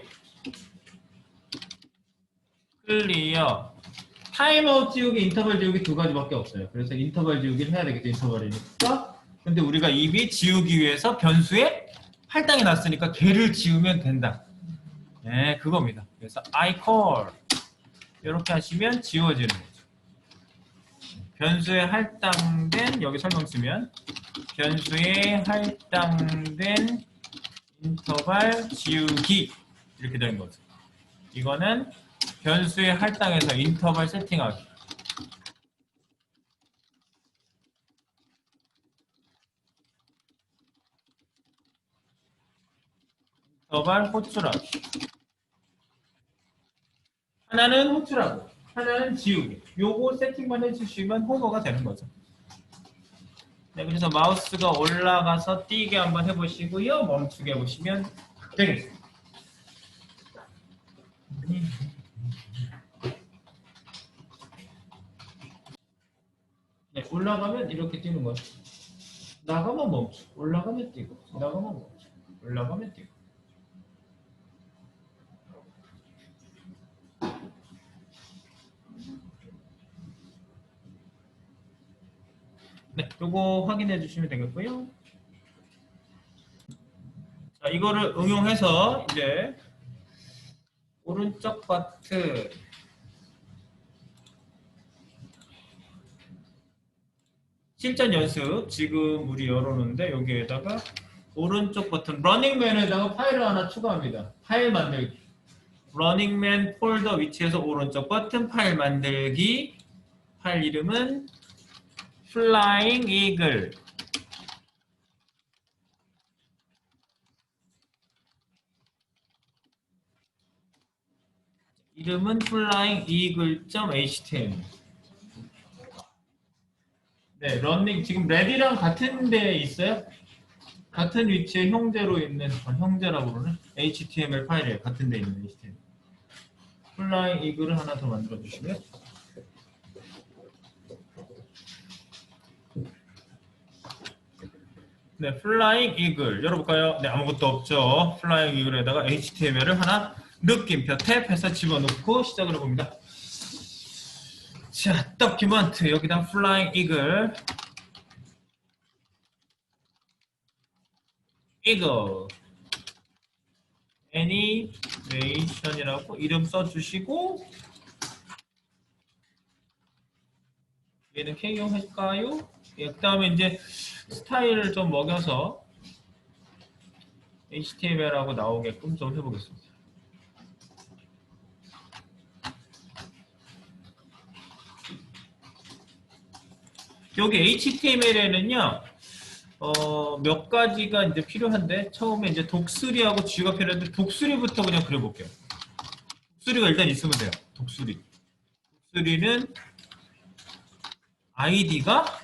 타임아웃 지우기, 인터벌 지우기 두 가지밖에 없어요. 그래서 인터벌 지우기를 해야 되겠죠. 인터벌이니까. 근데 우리가 이미 지우기 위해서 변수에 할당이 났으니까 걔를 지우면 된다. 네, 그겁니다. 그래서 I call 이렇게 하시면 지워지는 거죠. 변수에 할당된 여기 설명 쓰면 변수에 할당된 인터벌 지우기 이렇게 되는 거죠. 이거는 변수에 할당해서 인터벌 세팅하기. 인터벌 호출하기. 하나는 호출하고 하나는 지우기. 요거 세팅만 해주시면 호버가 되는 거죠. 네, 그래서 마우스가 올라가서 뛰게 한번 해보시고요. 멈추게 해보시면 되겠습니다. 네, 올라가면 이렇게 뛰는 거예요. 나가면 멈추, 올라가면 뛰고, 나가면 멈추, 올라가면 뛰고. 네, 요거 확인해 주시면 되겠고요. 자, 이거를 응용해서 이제 오른쪽 버튼 실전 연습 지금 우리 열어놓는데 여기에다가 오른쪽 버튼 러닝맨에다가 파일을 하나 추가합니다. 파일 만들기. 러닝맨 폴더 위치에서 오른쪽 버튼 파일 만들기. 파일 이름은 Flying Eagle. 이름은 Flying Eagle.html. 네, 러닝 지금 랩이랑 같은 데에 있어요? 같은 위치에 형제로 있는 형제라고 그러는 HTML 파일이에요. 같은 데에 있는 HTML. Flying Eagle을 하나 더 만들어 주시고요. 네, Flying Eagle 열어볼까요? 네, 아무것도 없죠. Flying Eagle에다가 HTML을 하나 느낌표 탭해서 집어넣고 시작을 해봅니다. 자, 도큐먼트 여기다 Flying Eagle 애니메이션이라고 이름 써주시고 얘는 K용 할까요? 예, 그 다음에 이제 스타일을 좀 먹여서 HTML하고 나오게끔 좀 해보겠습니다. 여기 HTML에는요, 몇 가지가 이제 필요한데, 처음에 이제 독수리하고 쥐가 필요한데, 독수리부터 그냥 그려볼게요. 독수리가 일단 있으면 돼요. 독수리. 독수리는 아이디가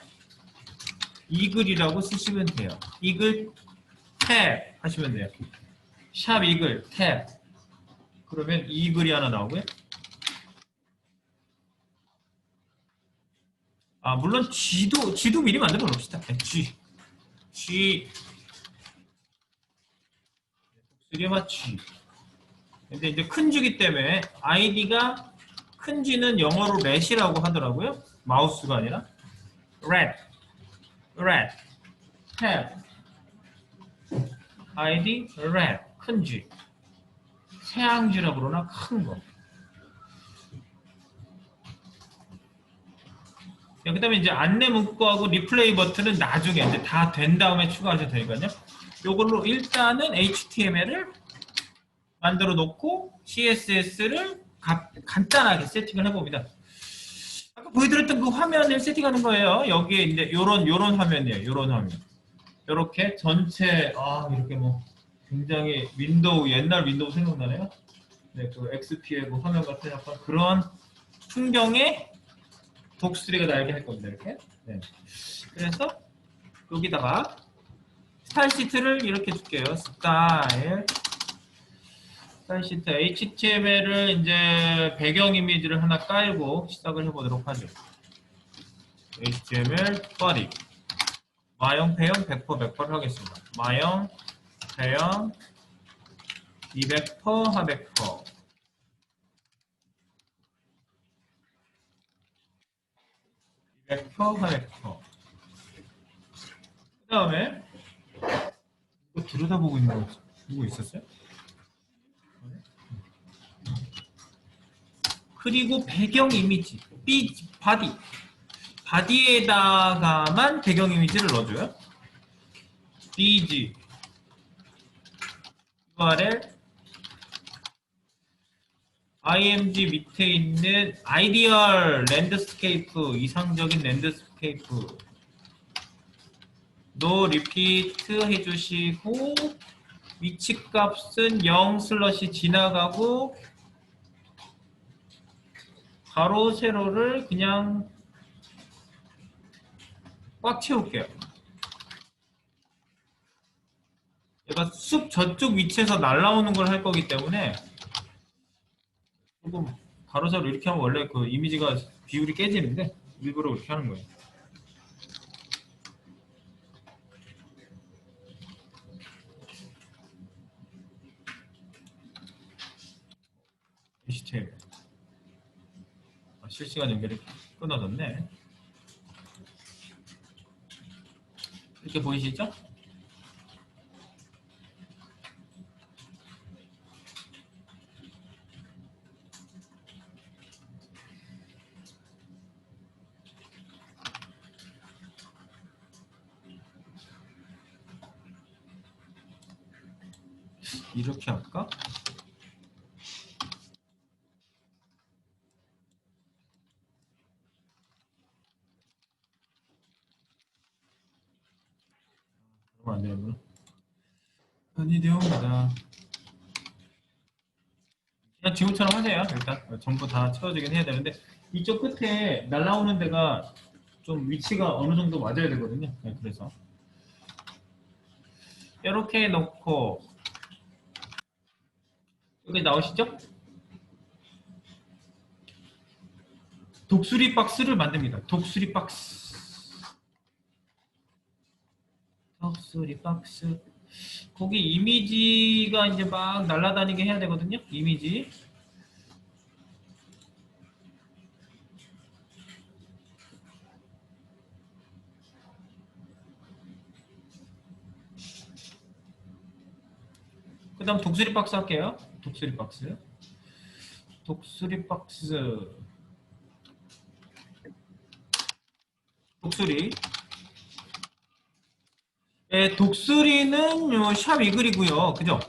이글이라고 쓰시면 돼요. 이글 탭 하시면 돼요. 샵 이글 탭. 그러면 이글이 하나 나오고요. 아, 물론 G도 미리 만들어 놓읍시다. G. 독수리와 G. 근데 이제 큰 G기 때문에 아이디가 큰 G는 영어로 let이라고 하더라고요. 마우스가 아니라 렛. red, have, id, red, 큰 G. 새앙쥐라 그러나 큰 거. 그 다음에 이제 안내 문구하고 리플레이 버튼은 나중에 이제 다 된 다음에 추가하셔도 되니까요. 요걸로 일단은 HTML을 만들어 놓고 CSS를 간단하게 세팅을 해봅니다. 아까 보여드렸던 그 화면을 세팅하는 거예요. 여기에 이제 요런 화면이에요. 요런 화면. 요렇게 전체 이렇게 뭐 굉장히 옛날 윈도우 생각나네요. 네, 그 XP의 그 화면 같은 약간 그런 풍경에 독수리가 날게 할 겁니다. 이렇게. 네. 그래서 여기다가 스타일 시트를 이렇게 줄게요. 스타일 시트 HTML을 이제 배경 이미지를 하나 깔고 시작을 해보도록 하죠. HTML body 마형 배형 100%를 하겠습니다. 마형 배형 200% 하 100% 200% 하 100%. 그 다음에 이거 들여다보고 있는 거 누구 있었어요? 그리고 배경 이미지 바디에다가만 배경 이미지를 넣어줘요. bg URL img 밑에 있는 아이디얼 랜드스케이프 이상적인 랜드스케이프 노 리피트 해주시고 위치값은 0 슬러시 지나가고 가로 세로를 그냥 꽉 채울게요. 얘가 쑥 저쪽 위치에서 날라오는 걸 할 거기 때문에 조금 가로 세로 이렇게 하면 원래 그 이미지가 비율이 깨지는데 일부러 이렇게 하는 거예요. HTML 실시간 연결이 끊어졌네. 이렇게 보이시죠? 이렇게 할까? 그러면 안 되는구나. 아니 되옵니다. 그냥 지금처럼 하세요. 일단 전부 다 채워지긴 해야 되는데 이쪽 끝에 날라오는 데가 좀 위치가 어느 정도 맞아야 되거든요. 네, 그래서 이렇게 놓고 여기 나오시죠? 독수리 박스를 만듭니다. 독수리 박스. 독수리 박스. 거기 이미지가 이제 막 날아다니게 해야 되거든요. 이미지. 그 다음 독수리 박스 할게요. 독수리 박스. 독수리 박스. 독수리. 네, 독수리는 샵 이글이고요. 그죠?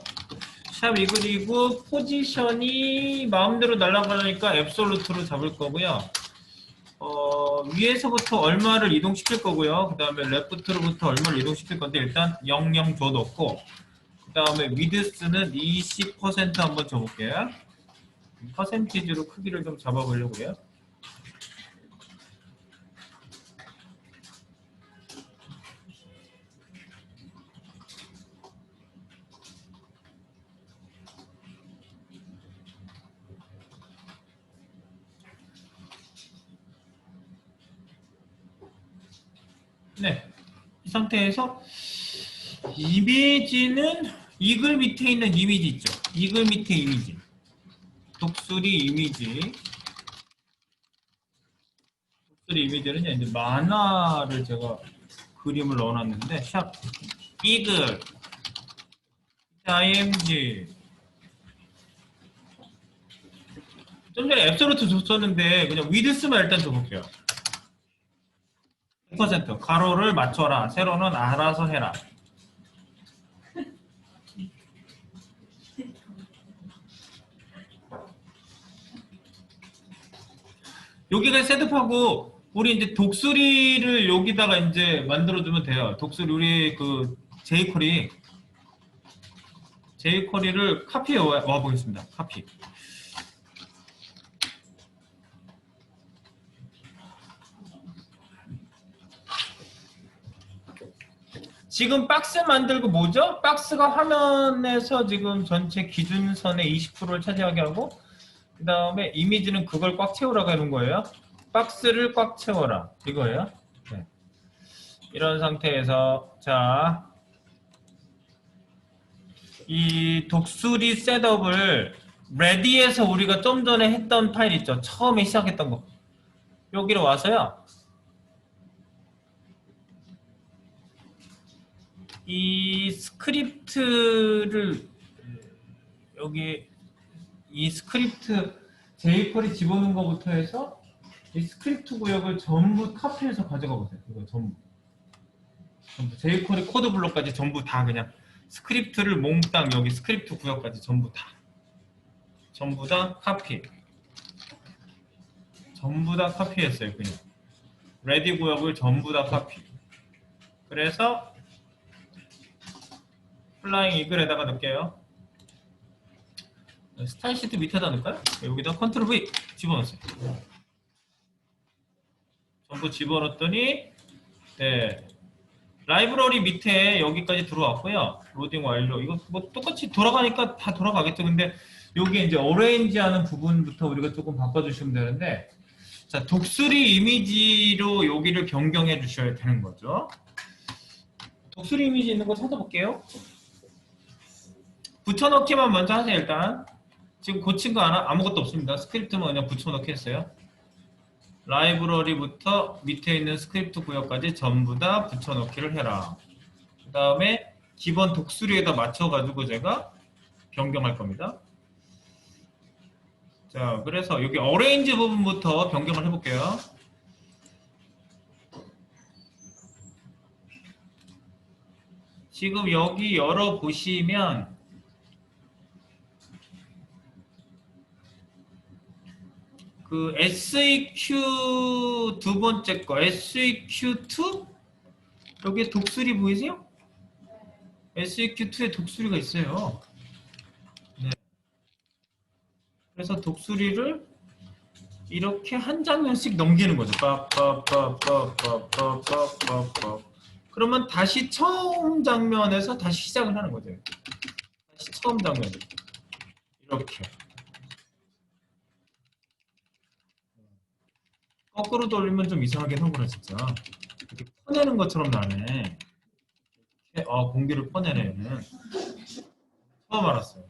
샵 이글이고 포지션이 마음대로 날아가니까 앱솔루트로 잡을 거고요. 위에서부터 얼마를 이동시킬 거고요. 그 다음에 레프트로부터 얼마를 이동시킬 건데 일단 00 줘놓고 그 다음에 위드스는 20% 한번 줘볼게요. 퍼센티지로 크기를 좀 잡아보려고요. 네, 이 상태에서 이미지는 이글 밑에 있는 이미지 있죠. 이글 밑에 이미지. 독수리 이미지. 독수리 이미지는 이제 만화를 제가 그림을 넣어놨는데 샵 이글 img 좀 전에 앱솔루트 줬었는데 그냥 위드스만 일단 줘볼게요. 100% 가로를 맞춰라. 세로는 알아서 해라. 여기가 셋업하고 우리 이제 독수리를 여기다가 이제 만들어주면 돼요. 독수리 우리 그 제이쿼리를 카피해 와 보겠습니다. 카피. 지금 박스 만들고 뭐죠? 박스가 화면에서 지금 전체 기준선의 20%를 차지하게 하고 그 다음에 이미지는 그걸 꽉 채우라고 하는 거예요. 박스를 꽉 채워라 이거예요. 네. 이런 상태에서 자, 이 독수리 셋업을 레디에서 우리가 좀 전에 했던 파일 있죠. 처음에 시작했던 거 여기로 와서요. 이 스크립트를 여기 이 스크립트 jQuery 집어넣은 것부터 해서 이 스크립트 구역을 전부 카피해서 가져가 보세요. 이거 전부 jQuery 코드 블록까지 전부 다 그냥 스크립트를 몽땅 여기 스크립트 구역까지 전부 다 카피 전부 다 카피했어요. 그냥 레디 구역을 전부 다 카피. 그래서 플라잉 이글에다가 넣을게요. 스타일 시트 밑에다 넣을까요? 여기다 컨트롤 V 집어넣었어요. 전부 집어넣었더니 네, 라이브러리 밑에 여기까지 들어왔고요. 로딩 완료. 이거 뭐 똑같이 돌아가니까 다 돌아가겠죠. 근데 여기 이제 어레인지 하는 부분부터 우리가 조금 바꿔주시면 되는데 자, 독수리 이미지로 여기를 변경해 주셔야 되는 거죠. 독수리 이미지 있는 거 찾아볼게요. 붙여넣기만 먼저 하세요. 일단 지금 고친 거 아무것도 없습니다. 스크립트만 그냥 붙여넣기 했어요. 라이브러리부터 밑에 있는 스크립트 구역까지 전부 다 붙여넣기를 해라. 그 다음에 기본 독수리에다 맞춰가지고 제가 변경할 겁니다. 자, 그래서 여기 어레인지 부분부터 변경을 해볼게요. 지금 여기 열어보시면 그 SEQ 두 번째 거 SEQ2 여기에 독수리 보이세요? SEQ2에 독수리가 있어요. 네. 그래서 독수리를 이렇게 한 장면씩 넘기는 거죠. 그러면 다시 처음 장면에서 다시 시작을 하는 거죠. 다시 처음 장면 이렇게 거꾸로 돌리면 좀 이상하게 나오구나 진짜. 이렇게 퍼내는 것처럼 나네. 공기를 퍼내네. 얘는. 처음 알았어요.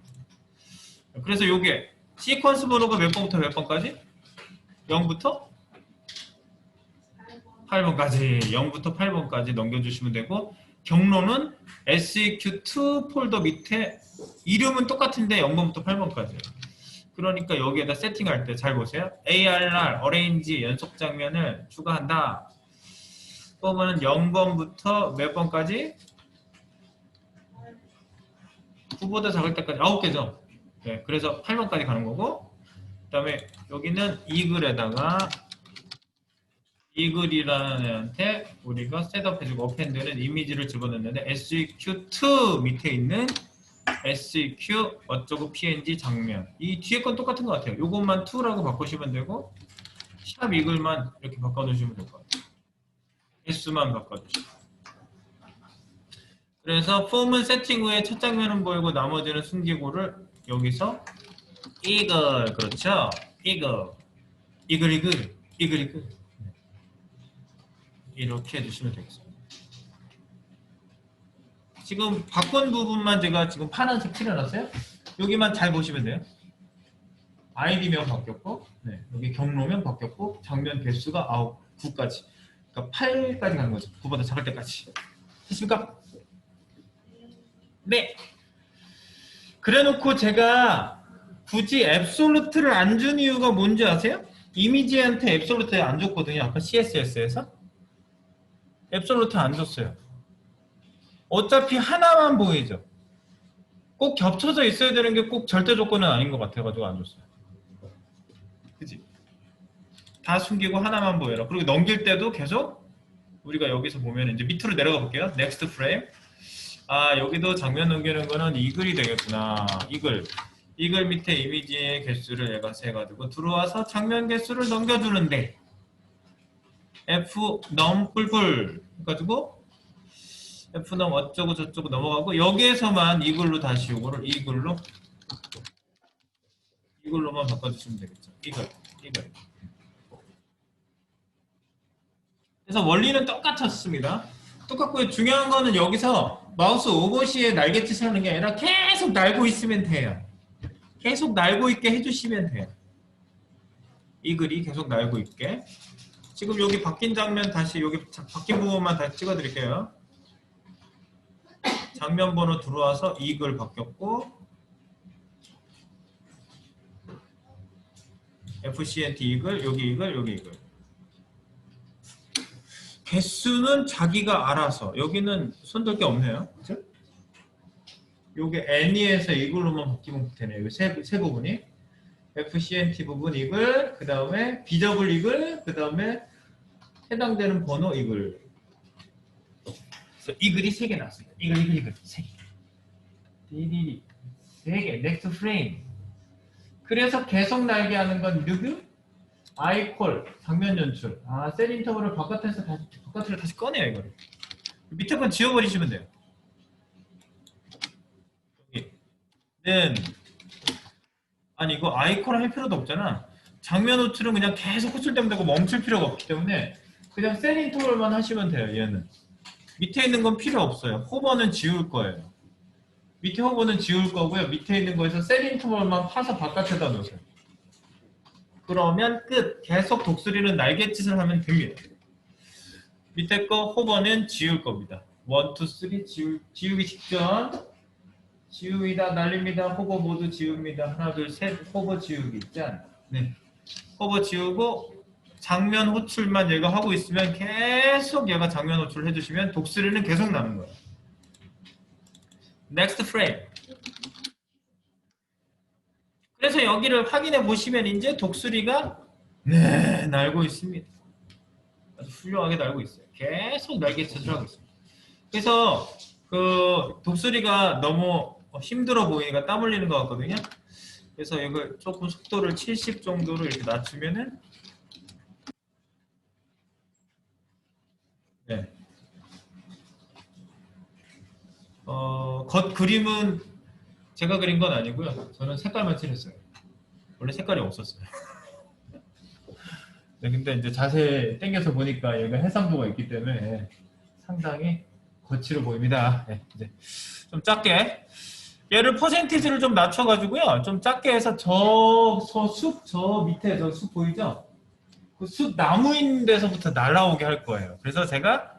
그래서 요게 시퀀스 번호가 몇 번부터 몇 번까지? 0부터 8번까지 0부터 8번까지 넘겨주시면 되고 경로는 SEQ2 폴더 밑에 이름은 똑같은데 0번부터 8번까지. 그러니까 여기에다 세팅할 때 잘 보세요. ARR, 어레인지, 연속 장면을 추가한다. 그러면 0번부터 몇 번까지? 9보다 작을 때까지 9개죠. 네, 그래서 8번까지 가는 거고 그 다음에 여기는 이글에다가 이글이라는 애한테 우리가 셋업해주고 어펜드는 이미지를 집어넣는데 SEQ2 밑에 있는 SEQ 어쩌고 PNG 장면 이 뒤에 건 똑같은 것 같아요. 요것만 2라고 바꾸시면 되고 샵 이글만 이렇게 바꿔주시면 될 것 같아요. 개수만 바꿔주시면. 그래서 폼은 세팅 후에 첫 장면은 보이고 나머지는 숨기고를 여기서 이글 그렇죠? 이글 이렇게 해주시면 되겠습니다. 지금 바꾼 부분만 제가 지금 파란색 칠해놨어요. 여기만 잘 보시면 돼요. 아이디명 바뀌었고, 네, 여기 경로면 바뀌었고, 장면 개수가 9까지. 그러니까 8까지 가는 거죠. 9보다 작을 때까지. 됐습니까? 네. 그래놓고 제가 굳이 앱솔루트를 안 준 이유가 뭔지 아세요? 이미지한테 앱솔루트 안 줬거든요. 아까 CSS에서. 앱솔루트 안 줬어요. 어차피 하나만 보이죠. 꼭 겹쳐져 있어야 되는 게 꼭 절대 조건은 아닌 것 같아가지고 안 줬어요. 그치? 다 숨기고 하나만 보여라. 그리고 넘길 때도 계속 우리가 여기서 보면 이제 밑으로 내려가 볼게요. 넥스트 프레임. 아, 여기도 장면 넘기는 거는 이글이 되겠구나. 이글 밑에 이미지의 개수를 얘가 세가지고 들어와서 장면 개수를 넘겨주는데 F 넘 뿔뿔 해가지고 F 넘 어쩌고 저쩌고 넘어가고 여기에서만 이글로 다시 요거를 이글로만 바꿔주시면 되겠죠. 이글. 그래서 원리는 똑같았습니다. 똑같고요. 중요한 거는 여기서 마우스 오버시에 날갯짓을 하는 게 아니라 계속 날고 있으면 돼요. 계속 날고 있게 해주시면 돼요. 이 글이 계속 날고 있게. 지금 여기 바뀐 장면 다시 여기 바뀐 부분만 다시 찍어드릴게요. 장면 번호 들어와서 이 글 바뀌었고 FCNT 이 글, 여기 이 글, 여기 이 글. 개수는 자기가 알아서 여기는 손댈 게 없네요. 그렇죠? 요게 N에서 이글로만 바뀌면 되네요. 세 부분이 FCNT 부분 이글, 그 다음에 비저블 이글, 그 다음에 해당되는 번호 이글. 그래서 이글이 3개 나왔습니다. 이글 3개. 디디디 3개. 넥스트 프레임. 그래서 계속 날게 하는 건 누구? 아이콜 장면 연출. 아, 셀 인터벌을 바깥으로 다시 꺼내요 이거를. 밑에 건 지워버리시면 돼요. 여기는 아니 이거 아이콘 할 필요도 없잖아. 장면 호출은 그냥 계속 호출되면 되고 멈출 필요가 없기 때문에 그냥 셀 인터벌만 하시면 돼요. 얘는 밑에 있는 건 필요 없어요. 호버는 지울 거예요. 밑에 호버는 지울 거고요. 밑에 있는 거에서 셀 인터벌만 파서 바깥에다 놓으세요. 그러면 끝. 계속 독수리는 날갯짓을 하면 됩니다. 밑에 거 호버는 지울 겁니다. 1, 2, 3 지우기 직전. 지웁니다. 날립니다. 호버 모두 지웁니다. 하나, 둘, 셋. 호버 지우기. 짠. 네. 호버 지우고 장면 호출만 얘가 하고 있으면 계속 얘가 장면 호출을 해주시면 독수리는 계속 나는 거예요. Next frame. 그래서 여기를 확인해 보시면 이제 독수리가 네, 날고 있습니다. 아주 훌륭하게 날고 있어요. 계속 날갯짓을 하고 있습니다. 그래서 그 독수리가 너무 힘들어 보이니까 땀 흘리는 것 같거든요. 그래서 이걸 조금 속도를 70 정도로 이렇게 낮추면은 네. 겉 그림은 제가 그린 건 아니고요. 저는 색깔만 칠했어요. 원래 색깔이 없었어요. 네, 근데 이제 자세히 당겨서 보니까 얘가 해상도가 있기 때문에 상당히 거칠어 보입니다. 네, 이제 좀 작게 얘를 퍼센티지를 좀 낮춰가지고요. 좀 작게 해서 저 밑에 저 숲 보이죠? 그 숲 나무 있는 데서부터 날아오게 할 거예요. 그래서 제가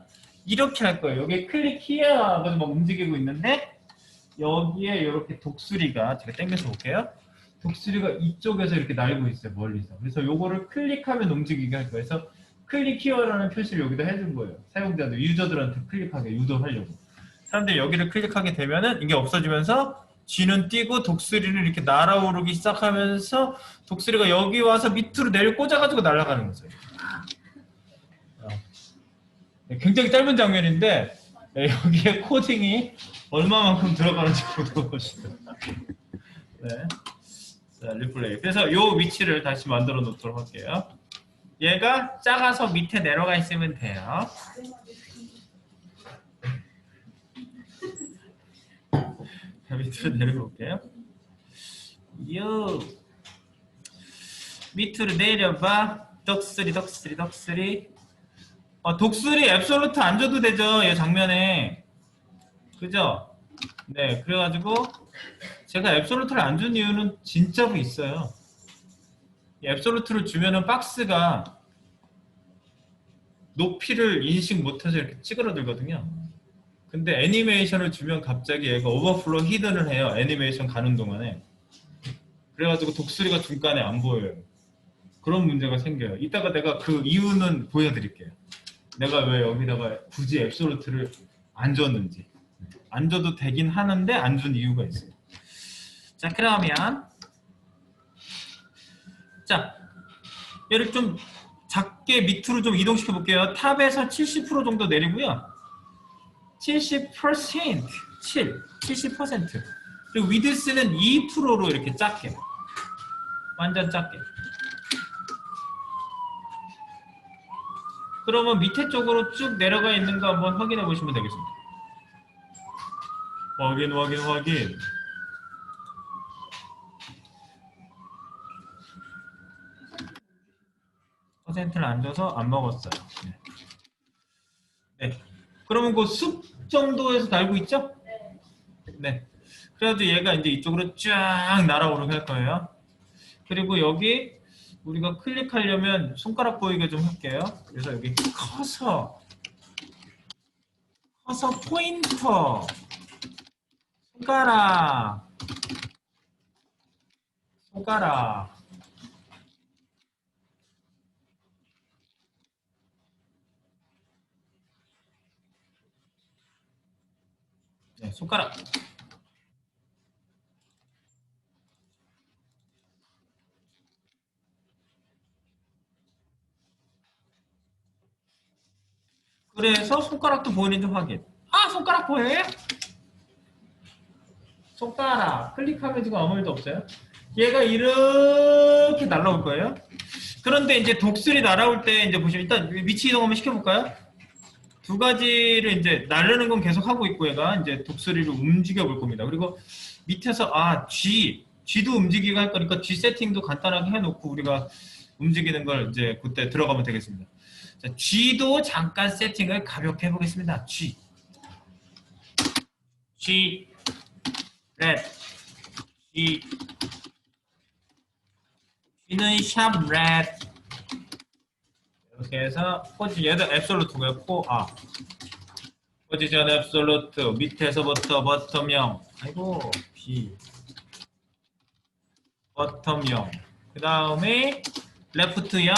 이렇게 할 거예요. 여기 클릭 히어 하고 막 움직이고 있는데 여기에 이렇게 독수리가 제가 당겨서 볼게요. 독수리가 이쪽에서 이렇게 날고 있어요. 멀리서. 그래서 요거를 클릭하면 움직이게 할 거예요. 그래서 클릭 히어라는 표시를 여기다 해준 거예요. 사용자들, 유저들한테 클릭하게 유도하려고. 사람들이 여기를 클릭하게 되면은 이게 없어지면서 쥐는 뛰고 독수리는 이렇게 날아오르기 시작하면서 독수리가 여기 와서 밑으로 내려 꽂아가지고 날아가는 거죠. 굉장히 짧은 장면인데 여기에 코딩이 얼마만큼 들어가는지 보시죠. 네. 자, 리플레이. 그래서 이 위치를 다시 만들어 놓도록 할게요. 얘가 작아서 밑에 내려가 있으면 돼요. 자, 밑으로 내려볼게요. 요 밑으로 내려봐. 독수리. 독수리 앱솔루트 안 줘도 되죠. 이 장면에. 그죠? 네, 그래가지고 제가 앱솔루트를 안 준 이유는 진짜로 있어요. 앱솔루트를 주면은 박스가 높이를 인식 못해서 이렇게 찌그러들거든요. 근데 애니메이션을 주면 갑자기 얘가 오버플로 히든을 해요. 애니메이션 가는 동안에. 그래가지고 독수리가 중간에 안 보여요. 그런 문제가 생겨요. 이따가 내가 그 이유는 보여드릴게요. 내가 왜 여기다가 굳이 앱솔루트를 안 줬는지. 안 줘도 되긴 하는데 안 준 이유가 있어요. 자, 그러면 자, 얘를 좀 작게 밑으로 좀 이동시켜 볼게요. 탑에서 70% 정도 내리고요. 70%, 70%. 그리고 위드스는 2%로 이렇게 작게. 완전 작게. 그러면 밑에 쪽으로 쭉 내려가 있는 거 한번 확인해 보시면 되겠습니다. 확인. 퍼센트를 안 줘서 안 먹었어요. 네. 그러면 그 숲 정도에서 달고 있죠? 네. 그래가지고 얘가 이제 이쪽으로 쫙 날아오르게 할 거예요. 그리고 여기 우리가 클릭하려면 손가락 보이게 좀 할게요. 그래서 여기 커서 포인터 손가락 네, 손가락 그래서 손가락도 보이는지 확인. 아, 손가락 보여요? 손가락 클릭하면 지금 아무 일도 없어요. 얘가 이렇게 날아올 거예요. 그런데 이제 독수리 날아올 때 이제 보시면 일단 위치 이동 한번 시켜볼까요? 두 가지를 이제 날르는 건 계속 하고 있고 얘가 이제 독수리를 움직여 볼 겁니다. 그리고 밑에서 G도 움직이게 할 거니까 G 세팅도 간단하게 해놓고 우리가 움직이는 걸 이제 그때 들어가면 되겠습니다. 자, G도 잠깐 세팅을 가볍게 해보겠습니다. G 렛 G는 샵 렛 이렇게 해서 얘도 앱솔루트고요. 포지션 앱솔루트 밑에서부터 버텀0 아이고 B 버텀0 그 다음에 레프트 0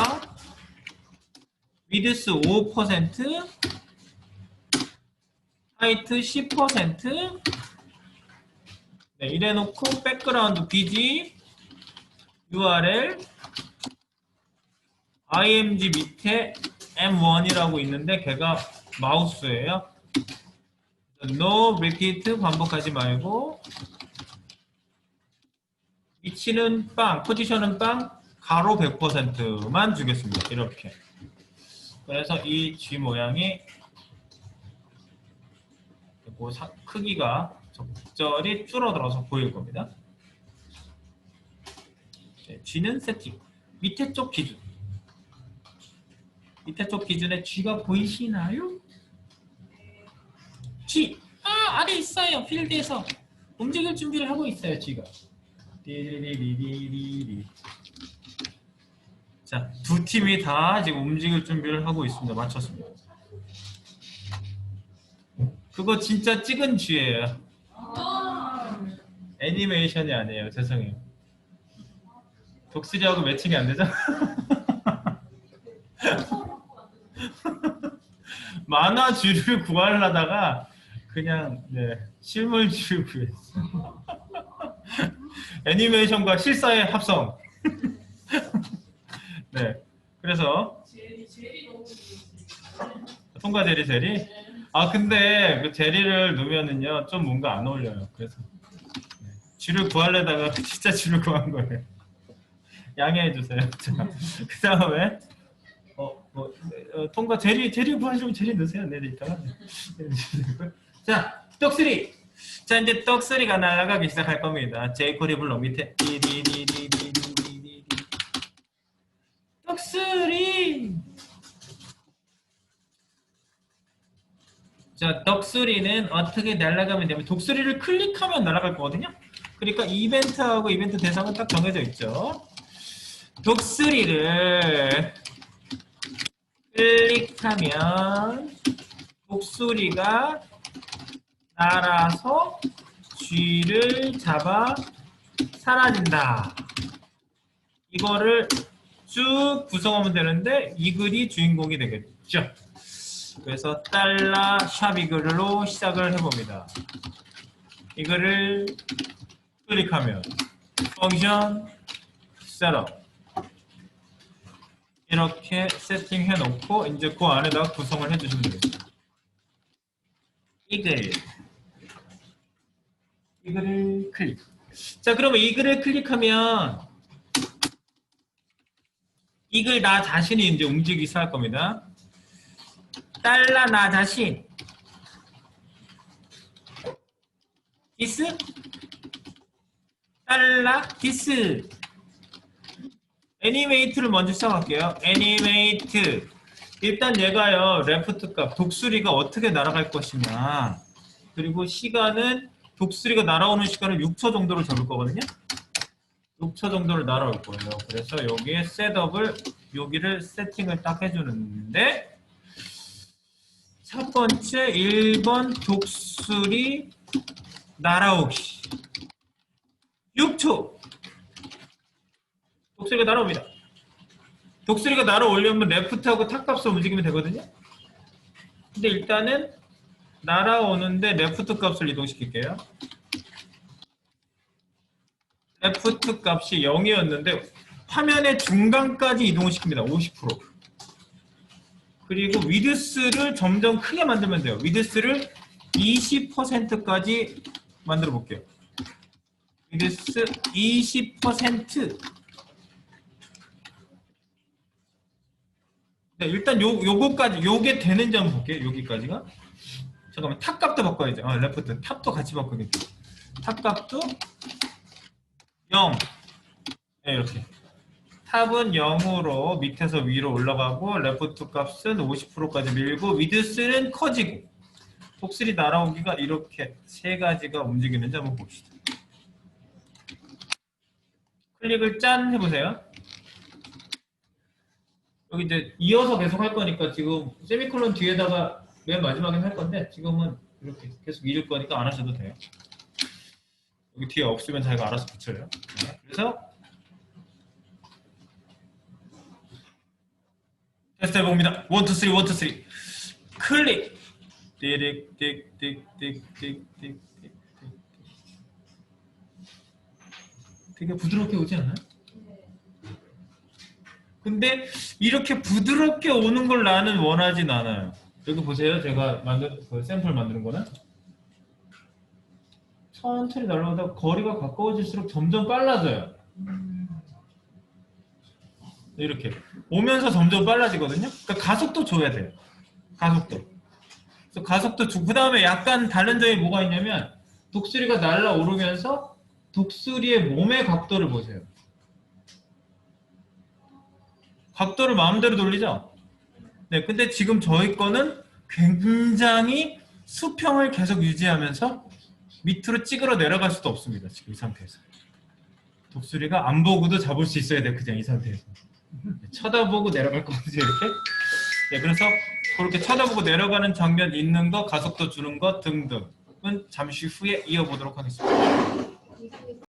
위드스 5% 하이트 10% 네, 이래놓고 백그라운드 BG URL IMG 밑에 M1이라고 있는데 걔가 마우스예요. No repeat 반복하지 말고 위치는 빵, 포지션은 빵, 가로 100%만 주겠습니다. 이렇게. 그래서 이 G 모양이 크기가 적절히 줄어들어서 보일 겁니다. 네, G는 세팅. 밑에 쪽 기준. 밑에 쪽 기준에 G가 보이시나요? G. 아래 있어요. 필드에서. 움직일 준비를 하고 있어요. G가. 자, 두 팀이 다 지금 움직일 준비를 하고 있습니다. 맞췄습니다. 그거 진짜 찍은 G예요. 애니메이션이 아니에요. 죄송해요. 독수리하고 매칭이 안 되죠? 만화줄을 구하려다가 그냥 실물줄 구했어. 애니메이션과 실사의 합성. 네, 그래서 통과 제리. 근데 그 제리를 넣으면은요 좀 뭔가 안 어울려요. 그래서 줄을 구하려다가 진짜 줄을 구한 거예요. 양해해 주세요. 자, 그 다음에 통과 제리 구하시면 제리 넣으세요. 네, 이따가. 자, 떡3. 자, 이제 떡3가 날아가기 시작할 겁니다. 제이코리 블록 밑에 떡3. 자, 떡3는 어떻게 날아가면 되면 독수리를 클릭하면 날아갈 거거든요. 그러니까 이벤트하고 이벤트 대상은 딱 정해져 있죠. 독수리를 클릭하면 독수리가 날아서 쥐를 잡아 사라진다. 이거를 쭉 구성하면 되는데 이 글이 주인공이 되겠죠. 그래서 달러 샵 이글로 시작을 해봅니다. 이거를 클릭하면 펑션 셋업 이렇게 세팅해 놓고 이제 그 안에다가 구성을 해주시면 되겠습니다. 이글을 클릭. 자, 그러면 이글을 클릭하면 이글 나 자신이 이제 움직이기 시작할 겁니다. 달러 나 자신 디스 달러 디스 애니메이트를 먼저 시작할게요. 애니메이트 일단 얘가요 레프트 값 독수리가 어떻게 날아갈 것이냐 그리고 시간은 독수리가 날아오는 시간을 6초 정도로 잡을 거거든요. 6초 정도를 날아올 거예요. 그래서 여기에 셋업을 여기를 세팅을 딱 해주는데 첫 번째 1번 독수리 날아오기 6초 독수리가 날아옵니다. 독수리가 날아오려면 레프트하고 탑값을 움직이면 되거든요. 근데 일단은 날아오는데 레프트 값을 이동시킬게요. 레프트 값이 0이었는데 화면의 중간까지 이동을 시킵니다. 50%. 그리고 위드스를 점점 크게 만들면 돼요. 위드스를 20%까지 만들어 볼게요. 위드스 20%. 네, 일단 요거까지 요게 되는지 한번 볼게요. 여기까지가. 잠깐만 탑 값도 바꿔야죠. 레프트 탑도 같이 바꾸겠죠. 탑 값도 0. 네, 이렇게. 탑은 0으로 밑에서 위로 올라가고 레프트 값은 50%까지 밀고 위드스는 커지고 독수리 날아오기가 이렇게 세 가지가 움직이는지 한번 봅시다. 클릭을 짠 해보세요. 여기 이제 이어서 계속 할 거니까 지금 세미콜론 뒤에다가 맨 마지막에 할 건데 지금은 이렇게 계속 읽을 거니까 안 하셔도 돼요. 여기 뒤에 없으면 자기가 알아서 붙여요. 네, 그래서 테스트 해봅니다. 1, 2, 3, 1, 2, 3 클릭 띠릭 되게 부드럽게 오지 않아요? 근데 이렇게 부드럽게 오는 걸 나는 원하진 않아요. 여기 보세요. 제가 만든 그 샘플 만드는 거는 천천히 날아오다가 거리가 가까워질수록 점점 빨라져요. 이렇게 오면서 점점 빨라지거든요. 그러니까 가속도 줘야 돼요. 가속도. 그래서 가속도 주고 그 다음에 약간 다른 점이 뭐가 있냐면 독수리가 날아오르면서 독수리의 몸의 각도를 보세요. 각도를 마음대로 돌리죠? 네, 근데 지금 저희 거는 굉장히 수평을 계속 유지하면서 밑으로 찌그러 내려갈 수도 없습니다. 지금 이 상태에서. 독수리가 안 보고도 잡을 수 있어야 돼, 그냥 이 상태에서. 쳐다보고 내려갈 거거든요, 이렇게. 네, 그래서 그렇게 쳐다보고 내려가는 장면 있는 거, 가속도 주는 거 등등은 잠시 후에 이어보도록 하겠습니다.